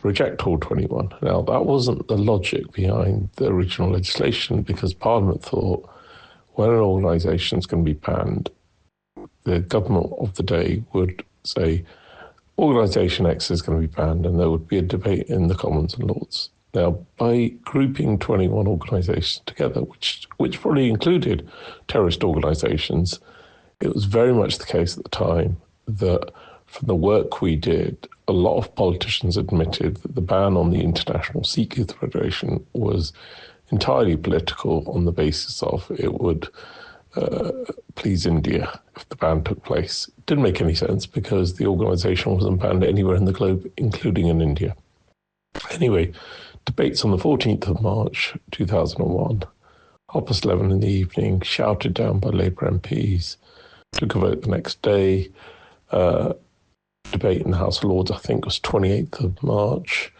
reject all 21. Now, that wasn't the logic behind the original legislation, because Parliament thought when an organisation is going to be banned, the government of the day would say, Organisation X is going to be banned, and there would be a debate in the Commons and Lords. Now, by grouping 21 organisations together, which probably included terrorist organisations, it was very much the case at the time that from the work we did, a lot of politicians admitted that the ban on the International Sikh Youth Federation was entirely political on the basis of it would please India if the ban took place. It didn't make any sense because the organisation wasn't banned anywhere in the globe, including in India. Anyway, debates on the 14th of March 2001, 11:30 in the evening, shouted down by Labour MPs, took a vote the next day. Debate in the House of Lords, I think, was 28th of March.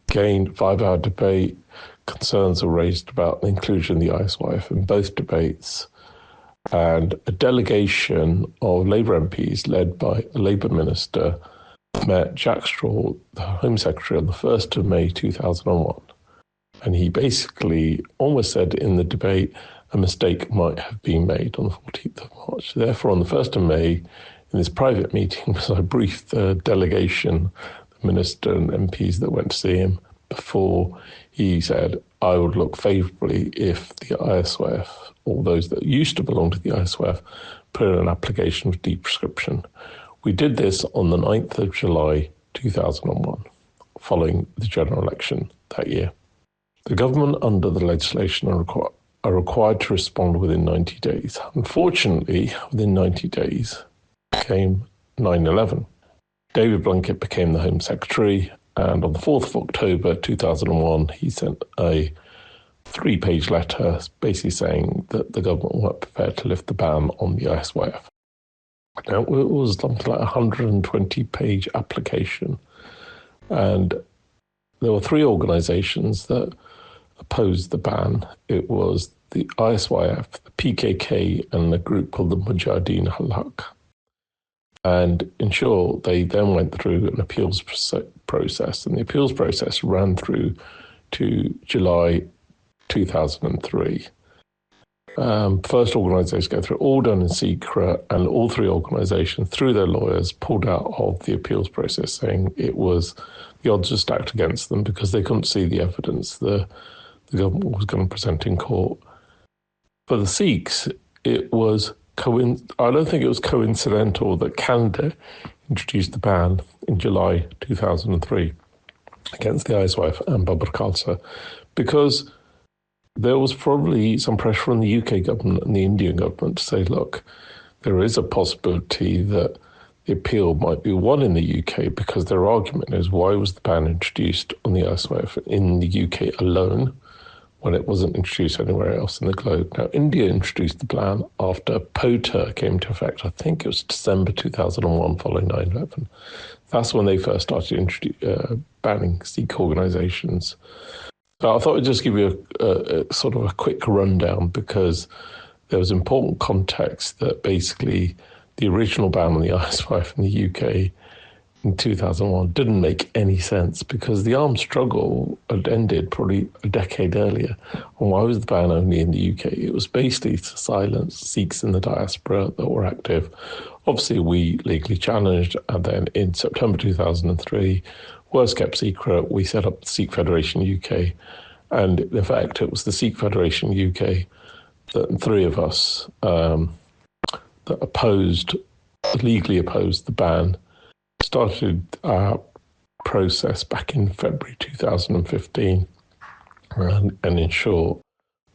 Again, 5-hour debate. Concerns were raised about the inclusion of the ISYF in both debates. And a delegation of Labour MPs led by a Labour minister met Jack Straw, the Home Secretary, on the 1st of May 2001. And he basically almost said in the debate a mistake might have been made on the 14th of March. Therefore, on the 1st of May, in this private meeting, I briefed the delegation, the minister and MPs that went to see him, before he said, I would look favourably if the ISYF, or those that used to belong to the ISYF, put in an application for deprescription. We did this on the 9th of July 2001, following the general election that year. The government, under the legislation, are required to respond within 90 days. Unfortunately, within 90 days came 9/11. David Blunkett became the Home Secretary, and on the 4th of October 2001, he sent a 3-page letter basically saying that the government weren't prepared to lift the ban on the ISYF. Now, it was something like a 120-page application, and there were 3 organisations that opposed the ban. It was the ISYF, the PKK, and a group called the Mujahideen al-Haq. And in short, they then went through an appeals process, and the appeals process ran through to July 2003. First organisation go through, all done in secret, and all 3 organisations, through their lawyers, pulled out of the appeals process, saying it was the odds were stacked against them because they couldn't see the evidence the government was going to present in court. For the Sikhs, it was I don't think it was coincidental that Canada introduced the ban in July 2003 against the Icewave and Babar Khalsa, because there was probably some pressure on the UK government and the Indian government to say, look, there is a possibility that the appeal might be won in the UK, because their argument is, why was the ban introduced on the Icewave in the UK alone when it wasn't introduced anywhere else in the globe? Now, India introduced the ban after POTA came into effect. I think it was December 2001, following 9/11. That's when they first started banning Sikh organisations. So I thought I'd just give you a sort of a quick rundown, because there was important context that basically the original ban on the Icewave in the UK in 2001 didn't make any sense, because the armed struggle had ended probably a decade earlier. And why was the ban only in the UK? It was basically to silence Sikhs in the diaspora that were active. Obviously, we legally challenged, and then in September 2003, worst kept secret, we set up the Sikh Federation UK. And in fact, it was the Sikh Federation UK, that three of us that legally opposed the ban, started our process back in February 2015. And in short,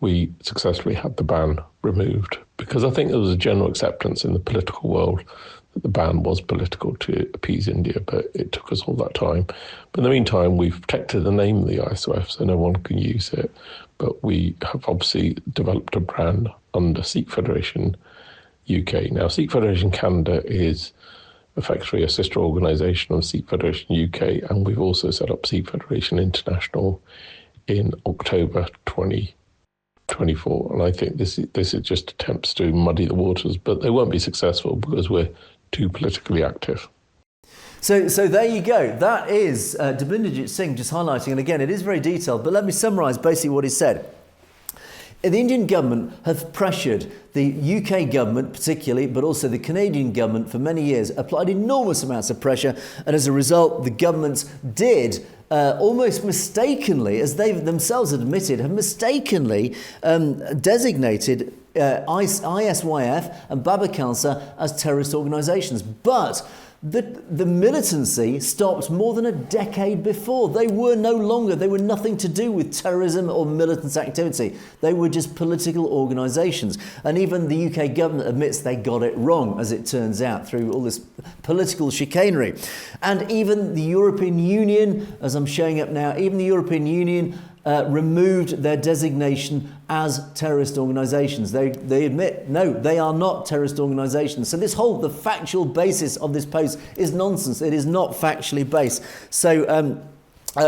we successfully had the ban removed, because I think there was a general acceptance in the political world that the ban was political to appease India, but it took us all that time. But in the meantime, we've protected the name of the ISOF so no one can use it. But we have obviously developed a brand under Sikh Federation UK. Now, Sikh Federation Canada is effectively a sister organisation of Sikh Federation UK, and we've also set up Sikh Federation International in October 2024. And I think this is just attempts to muddy the waters, but they won't be successful because we're too politically active. So there you go. That is Dabinderjit Singh just highlighting, and again, it is very detailed, but let me summarise basically what he said. The Indian government have pressured the UK government particularly, but also the Canadian government for many years, applied enormous amounts of pressure, and as a result, the governments did almost mistakenly, as they themselves admitted, have mistakenly designated ISYF and Babar Khalsa as terrorist organisations. But the militancy stopped more than a decade before. They were nothing to do with terrorism or militant activity. They were just political organisations. And even the UK government admits they got it wrong, as it turns out, through all this political chicanery. And even the European Union, as I'm showing up now, even the European Union removed their designation as terrorist organisations. They admit, no, they are not terrorist organisations. So the factual basis of this post is nonsense. It is not factually based. So,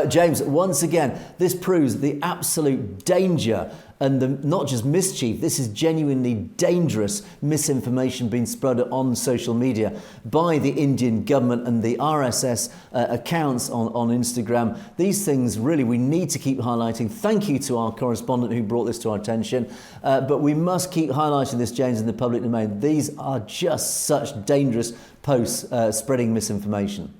James, once again, this proves the absolute danger and not just mischief, this is genuinely dangerous misinformation being spread on social media by the Indian government and the RSS accounts on Instagram. These things really we need to keep highlighting. Thank you to our correspondent who brought this to our attention. But we must keep highlighting this, James, in the public domain. These are just such dangerous posts spreading misinformation.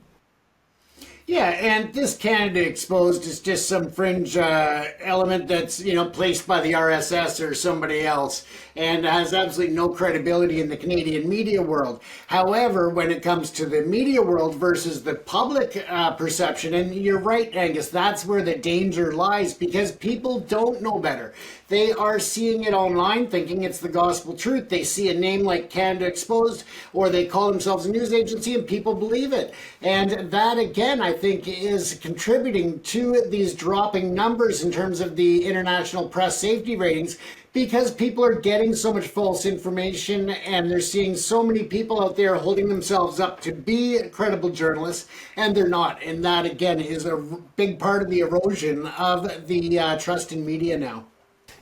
Yeah, and this Canada Exposed is just some fringe element that's, placed by the RSS or somebody else and has absolutely no credibility in the Canadian media world. However, when it comes to the media world versus the public perception, and you're right, Angus, that's where the danger lies, because people don't know better. They are seeing it online, thinking it's the gospel truth. They see a name like Canada Exposed, or they call themselves a news agency, and people believe it. And that, again, I think is contributing to these dropping numbers in terms of the international press safety ratings, because people are getting so much false information and they're seeing so many people out there holding themselves up to be credible journalists, and they're not. And that, again, is a big part of the erosion of the trust in media now.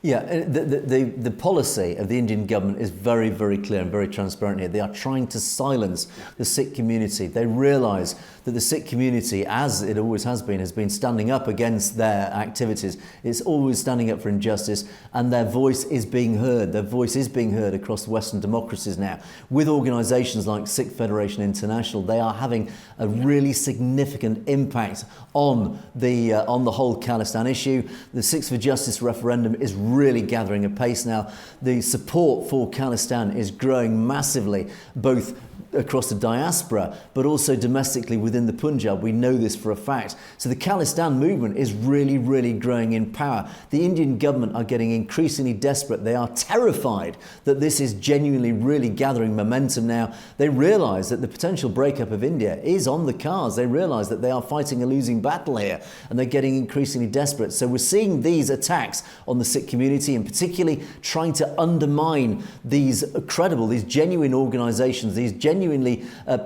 Yeah, the policy of the Indian government is very, very clear and very transparent here. They are trying to silence the Sikh community. They realise that the Sikh community, as it always has been standing up against their activities. It's always standing up for injustice, and their voice is being heard. Their voice is being heard across Western democracies now. With organisations like Sikh Federation International, they are having a really significant impact on the whole Khalistan issue. The Sikhs for Justice referendum is really gathering a pace now. The support for Khalistan is growing massively, both across the diaspora, but also domestically within the Punjab. We know this for a fact. So the Khalistan movement is really, really growing in power. The Indian government are getting increasingly desperate. They are terrified that this is genuinely really gathering momentum now. They realise that the potential breakup of India is on the cards. They realise that they are fighting a losing battle here, and they're getting increasingly desperate. So we're seeing these attacks on the Sikh community, and particularly trying to undermine these credible, these genuine organisations, these genuinely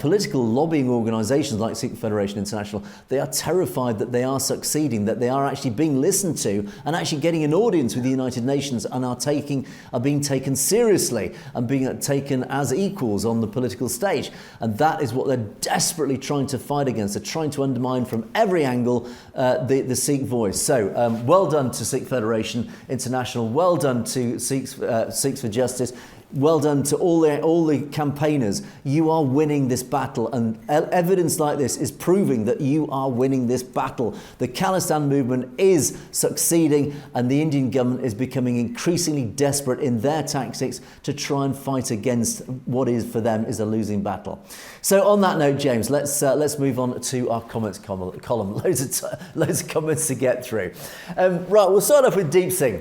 political lobbying organisations like Sikh Federation International. They are terrified that they are succeeding, that they are actually being listened to and actually getting an audience with the United Nations, and are being taken seriously and being taken as equals on the political stage. And that is what they're desperately trying to fight against. They're trying to undermine from every angle the Sikh voice. So well done to Sikh Federation International. Well done to Sikhs for Justice. Well done to all the campaigners. You are winning this battle, and evidence like this is proving that you are winning this battle. The Khalistan movement is succeeding, and the Indian government is becoming increasingly desperate in their tactics to try and fight against what is for them is a losing battle. So on that note, James, let's move on to our comments column. Loads of comments to get through. Right, we'll start off with Deep Singh.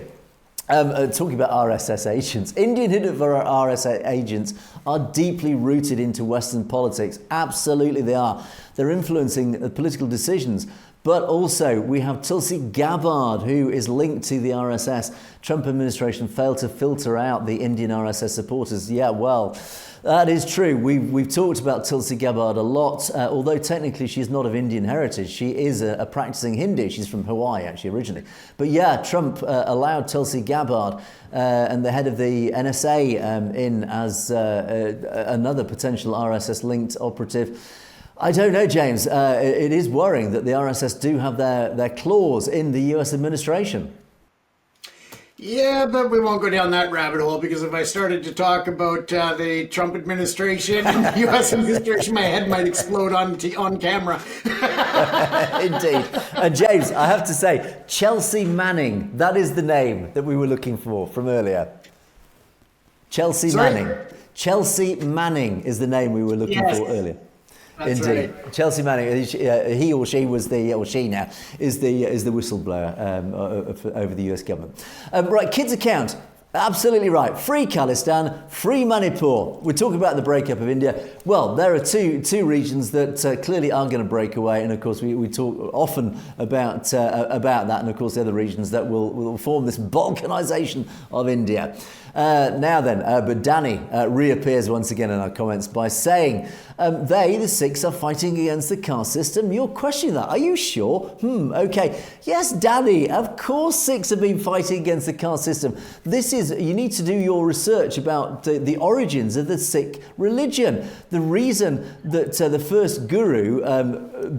Talking about RSS agents. Indian Hindutva RSS agents are deeply rooted into Western politics. Absolutely they are. They're influencing political decisions. But also we have Tulsi Gabbard, who is linked to the RSS. Trump administration failed to filter out the Indian RSS supporters. Yeah, well, that is true. We've talked about Tulsi Gabbard a lot, although technically she's not of Indian heritage. She is a practicing Hindu. She's from Hawaii, actually, originally. But yeah, Trump allowed Tulsi Gabbard and the head of the NSA in as another potential RSS-linked operative. I don't know, James. It is worrying that the RSS do have their claws in the US administration. Yeah, but we won't go down that rabbit hole, because if I started to talk about the Trump administration and the U.S. administration, my head might explode on camera. Indeed. And James, I have to say, Chelsea Manning, that is the name that we were looking for from earlier. Chelsea Manning. Chelsea Manning is the name we were looking for earlier. That's Indeed, right. Chelsea Manning. He or she was or she now is the whistleblower over the US government. Right, kids account. Absolutely right. Free Khalistan, free Manipur. We're talking about the breakup of India. Well, there are two regions that clearly are going to break away, and of course we talk often about that, and of course the other regions that will form this balkanisation of India. Now then, but Danny reappears once again in our comments by saying the Sikhs are fighting against the caste system. You're questioning that. Are you sure? Okay. Yes, Danny, of course Sikhs have been fighting against the caste system. You need to do your research about the origins of the Sikh religion. The reason that the first guru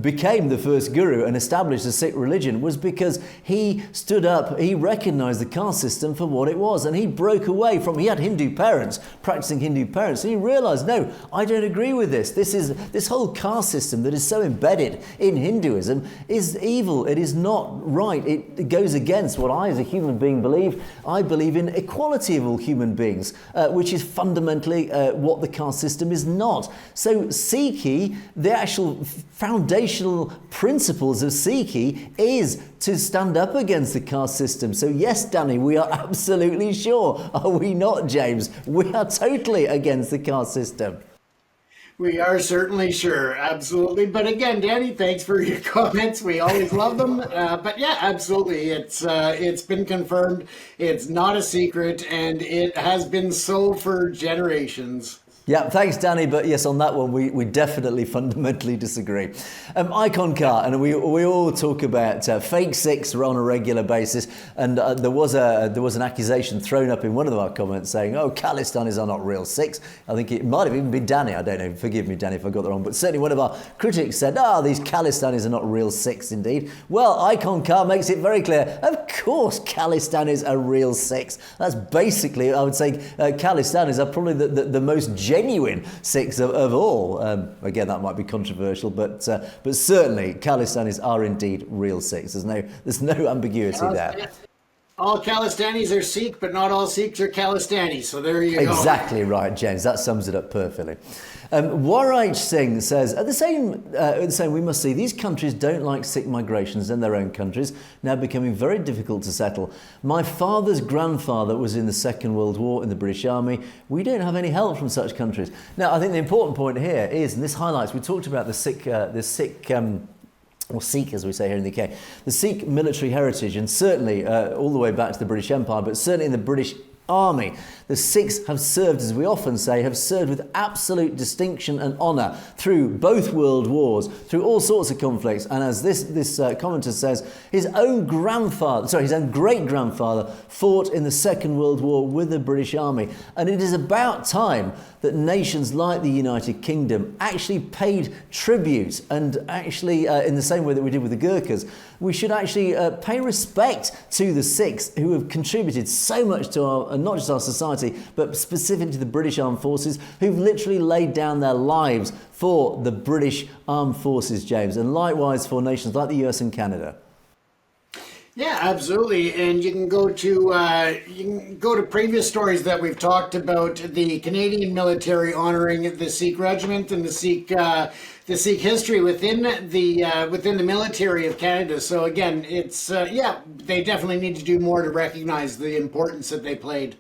became the first guru and established the Sikh religion was because he stood up, he recognised the caste system for what it was, and he broke away from, he had Hindu parents, practicing Hindu parents, and he realised, no, I don't agree with this. This whole caste system that is so embedded in Hinduism is evil. It is not right. It goes against what I as a human being believe. I believe in equality of all human beings, which is fundamentally what the caste system is not. So Sikhi, the actual foundational principles of Sikhi is to stand up against the caste system. So yes, Danny, we are absolutely sure. Are we not, James? We are totally against the caste system. We are certainly sure, absolutely. But again, Danny, thanks for your comments. We always love them. But yeah, absolutely. It's been confirmed. It's not a secret, and it has been so for generations. Yeah, thanks, Danny. But yes, on that one, we definitely fundamentally disagree. Icon car, and we all talk about fake Sikhs on a regular basis. And there was an accusation thrown up in one of our comments saying, "Oh, Khalistanis are not real Sikhs." I think it might have even been Danny. I don't know. Forgive me, Danny, if I got that wrong. But certainly one of our critics said, these Khalistanis are not real Sikhs indeed. Well, Icon car makes it very clear. Of course, Khalistanis are real Sikhs. That's basically, I would say, Khalistanis are probably the most genuine Sikhs of all. Again, that might be controversial, but certainly Khalistanis are indeed real Sikhs. There's no ambiguity there. all Khalistanis are Sikh, but not all Sikhs are Khalistanis. So there you go. Exactly right, James. That sums it up perfectly. Waraj Singh says, at the same, we must see these countries don't like Sikh migrations in their own countries, now becoming very difficult to settle. My father's grandfather was in the Second World War in the British Army. We don't have any help from such countries. Now, I think the important point here is, and this highlights, we talked about the Sikh, or Sikh, as we say here in the UK, the Sikh military heritage, and certainly all the way back to the British Empire, but certainly in the British Army, the Sikhs have served, as we often say, have served with absolute distinction and honour through both world wars, through all sorts of conflicts. And as this commenter says, his own great-grandfather fought in the Second World War with the British Army. And it is about time that nations like the United Kingdom actually paid tribute, and actually, in the same way that we did with the Gurkhas, we should actually pay respect to the Sikhs who have contributed so much to our, not just our society, but specifically to the British Armed Forces, who've literally laid down their lives for the British Armed Forces, James, and likewise for nations like the US and Canada. Yeah, absolutely. And you can go to previous stories that we've talked about, the Canadian military honoring the Sikh regiment and the Sikh history within the military of Canada. So again, it's they definitely need to do more to recognize the importance that they played.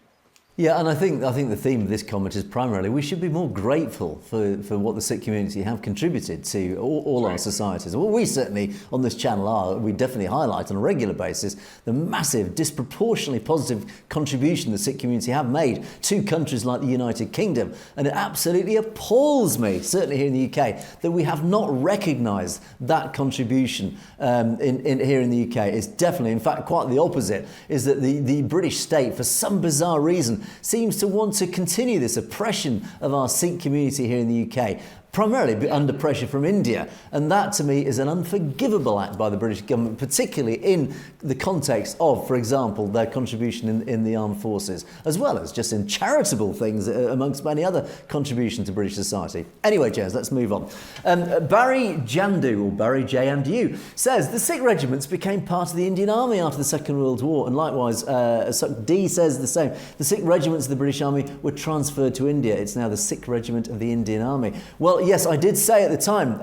Yeah, and I think the theme of this comment is primarily we should be more grateful for what the Sikh community have contributed to all our societies. Well, we certainly on this channel are. We definitely highlight on a regular basis the massive, disproportionately positive contribution the Sikh community have made to countries like the United Kingdom. And it absolutely appalls me, certainly here in the UK, that we have not recognised that contribution here in the UK. It's definitely, in fact, quite the opposite, is that the British state, for some bizarre reason, seems to want to continue this oppression of our Sikh community here in the UK, primarily under pressure from India. And that, to me, is an unforgivable act by the British government, particularly in the context of, for example, their contribution in the armed forces, as well as just in charitable things, amongst many other contributions to British society. Anyway, James, let's move on. Barry Jandu, or Barry J&U, says the Sikh regiments became part of the Indian Army after the Second World War, and likewise, D says the same. The Sikh regiments of the British Army were transferred to India. It's now the Sikh regiment of the Indian Army. Well, yes, I did say at the time,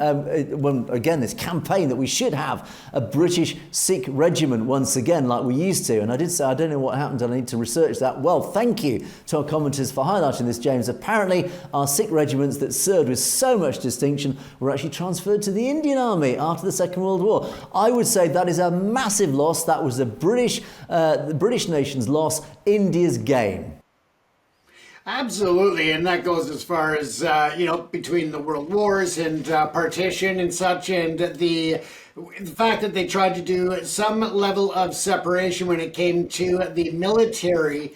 when again this campaign, that we should have a British Sikh regiment once again, like we used to. And I did say I don't know what happened. I need to research that. Well, thank you to our commenters for highlighting this, James. Apparently, our Sikh regiments that served with so much distinction were actually transferred to the Indian Army after the Second World War. I would say that is a massive loss. That was the British nation's loss, India's gain. Absolutely, and that goes as far as, between the world wars and partition and such, and the fact that they tried to do some level of separation when it came to the military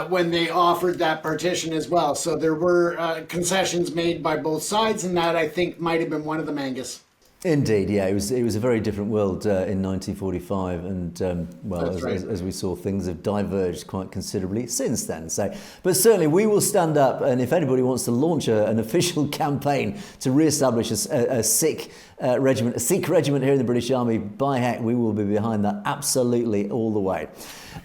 when they offered that partition as well. So there were concessions made by both sides, and that, I think, might have been one of them, Angus. Indeed, yeah, it was a very different world in 1945, and as we saw, things have diverged quite considerably since then. So, but certainly we will stand up, and if anybody wants to launch an official campaign to re-establish a Sikh regiment, a Sikh regiment here in the British Army, by heck, we will be behind that absolutely all the way.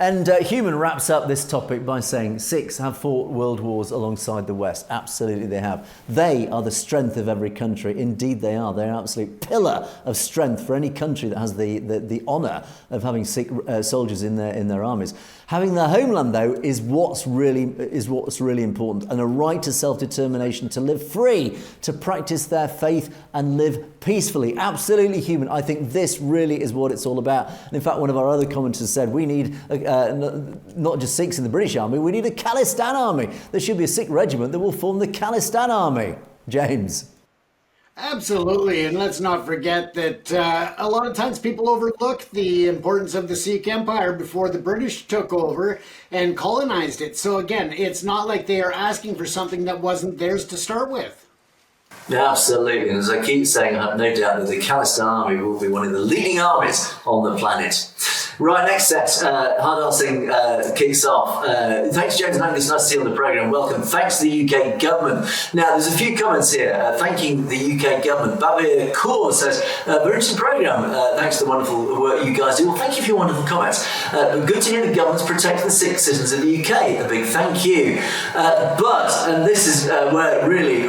And Human wraps up this topic by saying Sikhs have fought world wars alongside the West. Absolutely they have. They are the strength of every country. Indeed they are. They're an absolute pillar of strength for any country that has the honour of having Sikh soldiers in their armies. Having their homeland, though, is what's really important, and a right to self-determination, to live free, to practice their faith and live peacefully. Absolutely human. I think this really is what it's all about. And in fact, one of our other commenters said we need not just Sikhs in the British Army, we need a Khalistan army. There should be a Sikh regiment that will form the Khalistan army. James. Absolutely, and let's not forget that a lot of times people overlook the importance of the Sikh Empire before the British took over and colonized it. So again, it's not like they are asking for something that wasn't theirs to start with. Yeah, absolutely, and as I keep saying, I have no doubt that the Khalistan army will be one of the leading armies on the planet. Right, next set, Hardal Singh kicks off. Thanks, James and Angus, nice to see you on the programme. Welcome. Thanks to the UK government. Now, there's a few comments here thanking the UK government. Babir Kaur says, very interesting programme. Thanks to the wonderful work you guys do. Well, thank you for your wonderful comments. Good to hear the government's protecting the Sikh citizens of the UK. A big thank you. And this is where really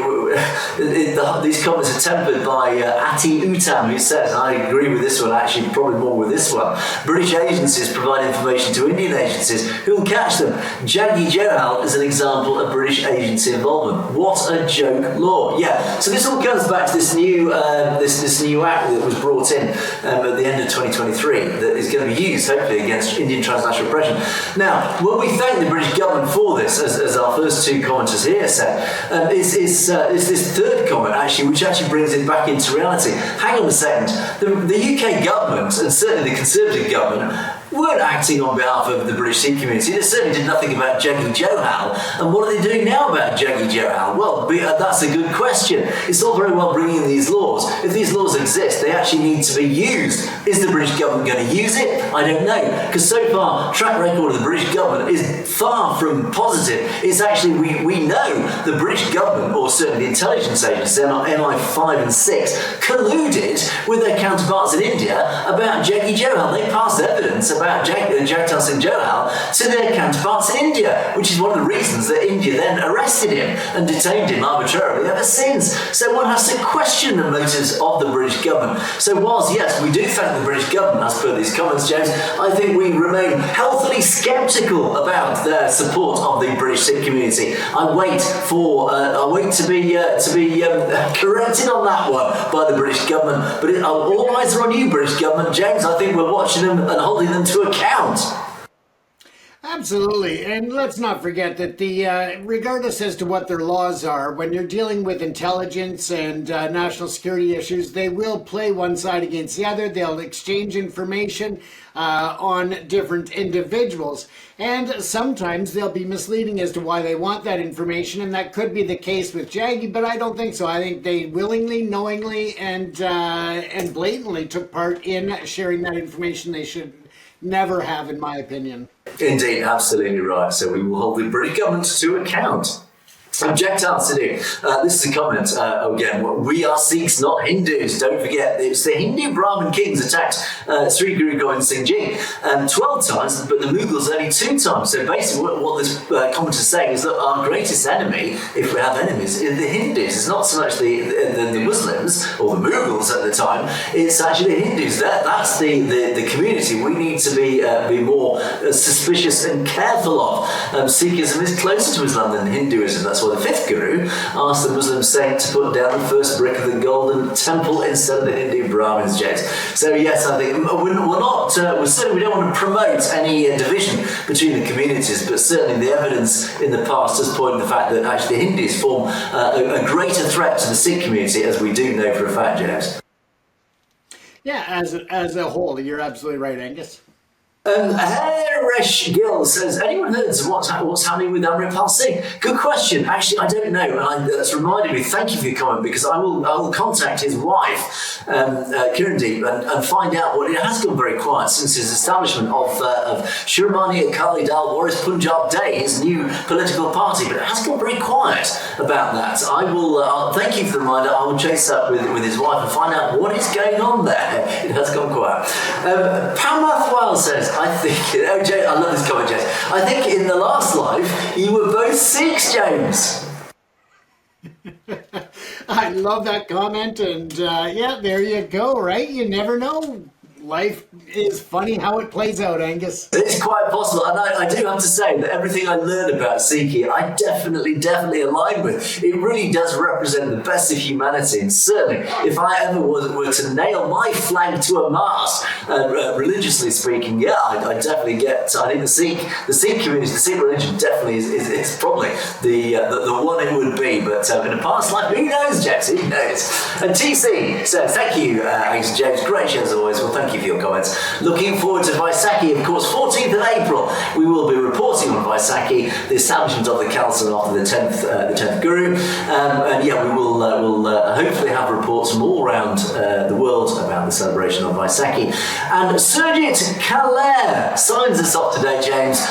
these comments are tempered by Ati Utam, who says, and I agree with this one, actually probably more with this one, British agencies provide information to Indian agencies who will catch them. Jaggi Johal is an example of British agency involvement. What a joke law. Yeah, so this all comes back to this new this new act that was brought in at the end of 2023 that is going to be used hopefully against Indian transnational oppression. Now, when we thank the British government for this, as our first two commenters here said, is this third comment actually, which actually brings it back into reality. Hang on a second, the UK government, and certainly the Conservative government, weren't acting on behalf of the British Sikh community. They certainly did nothing about Jaggi Johal. And what are they doing now about Jaggi Johal? Well, that's a good question. It's all very well bringing in these laws. If these laws exist, they actually need to be used. Is the British government going to use it? I don't know. Because so far, track record of the British government is far from positive. It's actually, we know the British government, or certainly the intelligence agencies, MI5 and 6, colluded with their counterparts in India about Jaggi Johal. They passed evidence about Jagtar Singh Johal to their counterparts in India, which is one of the reasons that India then arrested him and detained him arbitrarily ever since. So one has to question the motives of the British government. So whilst, yes, we do thank the British government, as per these comments, James, I think we remain healthily sceptical about their support of the British Sikh community. I wait to be corrected on that one by the British government. But all eyes are on you, British government, James. I think we're watching them and holding them to account. Absolutely. And let's not forget that regardless as to what their laws are, when you're dealing with intelligence and national security issues, they will play one side against the other. They'll exchange information on different individuals. And sometimes they'll be misleading as to why they want that information. And that could be the case with Jaggi, but I don't think so. I think they willingly, knowingly, and blatantly took part in sharing that information they should never have, in my opinion. Indeed, absolutely right. So we will hold the British government to account. Jagtar Sidhu, this is a comment again. We are Sikhs, not Hindus. Don't forget, it's the Hindu Brahmin kings attacked Sri Guru Gobind Singh Ji 12 times, but the Mughals only 2 times. So basically, what this comment is saying is that our greatest enemy, if we have enemies, is the Hindus. It's not so much the Muslims or the Mughals at the time. It's actually the Hindus. That's the community we need to be more suspicious and careful of. Sikhism is closer to Islam than Hinduism. That's why the 5th Guru asked the Muslim saint to put down the first brick of the golden temple instead of the Hindu Brahmins, James. So yes, I think we don't want to promote any division between the communities, but certainly the evidence in the past has pointed to the fact that actually the Hindus form a greater threat to the Sikh community, as we do know for a fact, James. Yeah, as a whole, you're absolutely right, Angus. Harish Gill says, anyone heard of what's happening with Amritpal Singh? Good question. Actually, I don't know, and that's reminded me. Thank you for your comment, because I will contact his wife, Kirandeep, and find out what. It has gone very quiet since his establishment of Shiromani Akali Dal Waris Punjab Day, his new political party, but it has gone very quiet about that. I will thank you for the reminder. I will chase up with his wife and find out what is going on there. It has gone quiet. Pamathwal says, I think, I love this comment, James. I think in the last life, you were both Sikhs, James. I love that comment, and yeah, there you go, right? You never know. Life is funny how it plays out, Angus. It's quite possible, and I do have to say that everything I learned about Sikhi, I definitely align with. It really does represent the best of humanity, and certainly, if I ever were to nail my flag to a mast, religiously speaking, yeah, I definitely get. I think the Sikh community, the Sikh religion, definitely is probably the one it would be. But in a past life, who knows, James? Who knows? And TC says, thank you, Angus and James. Great show as always. Well, thank you you for your comments. Looking forward to Vaisakhi, of course, 14th of April. We will be reporting on Vaisakhi, the establishment of the Khalistan after the 10th Guru. And yeah, we will hopefully have reports from all around the world about the celebration of Vaisakhi. And Surjit Kaler signs us off today, James,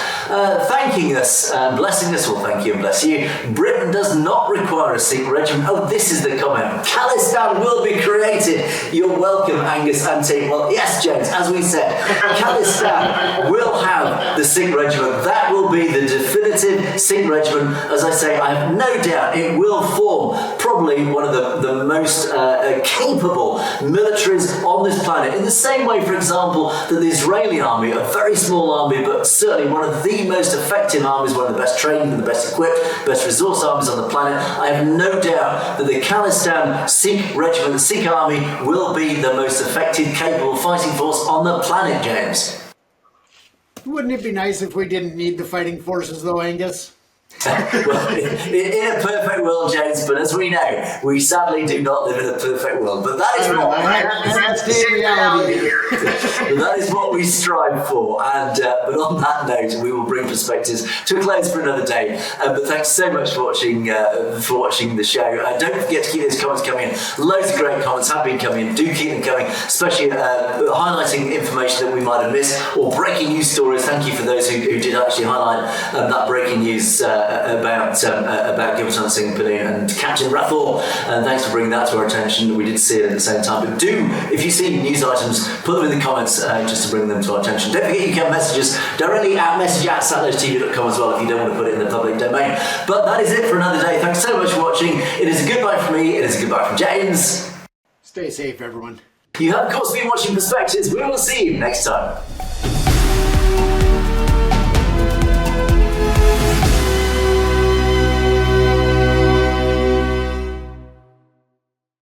thanking us and blessing us. Well, thank you and bless you. Britain does not require a Sikh regiment. Oh, this is the comment. Khalistan will be created. You're welcome, Angus and team. Well, yes, James, as we said, Khalistan will have the Sikh regiment. That will be the definitive Sikh regiment. As I say, I have no doubt it will form probably one of the most capable militaries on this planet. In the same way, for example, that the Israeli army, a very small army, but certainly one of the most effective armies, one of the best trained and the best equipped, best resource armies on the planet. I have no doubt that the Khalistan Sikh regiment, the Sikh army, will be the most effective, capable fighting force on the planet, James. Wouldn't it be nice if we didn't need the fighting forces, though, Angus? Well, in a perfect world, James, but as we know, we sadly do not live in a perfect world. But that is that is what we strive for. And but on that note, we will bring perspectives to a close for another day. But thanks so much for watching the show. Don't forget to keep those comments coming in. Loads of great comments have been coming in. Do keep them coming, especially highlighting information that we might have missed or breaking news stories. Thank you for those who did actually highlight that breaking news. About Chittisinghpura and Captain Rathor, and thanks for bringing that to our attention. We did see it at the same time, but do, if you see news items, put them in the comments just to bring them to our attention. Don't forget you can message us directly at message@satlodgetv.com as well if you don't want to put it in the public domain. But that is it for another day. Thanks so much for watching. It is a goodbye from me. It is a goodbye from James. Stay safe, everyone. You have, of course, been watching Perspectives. We will see you next time.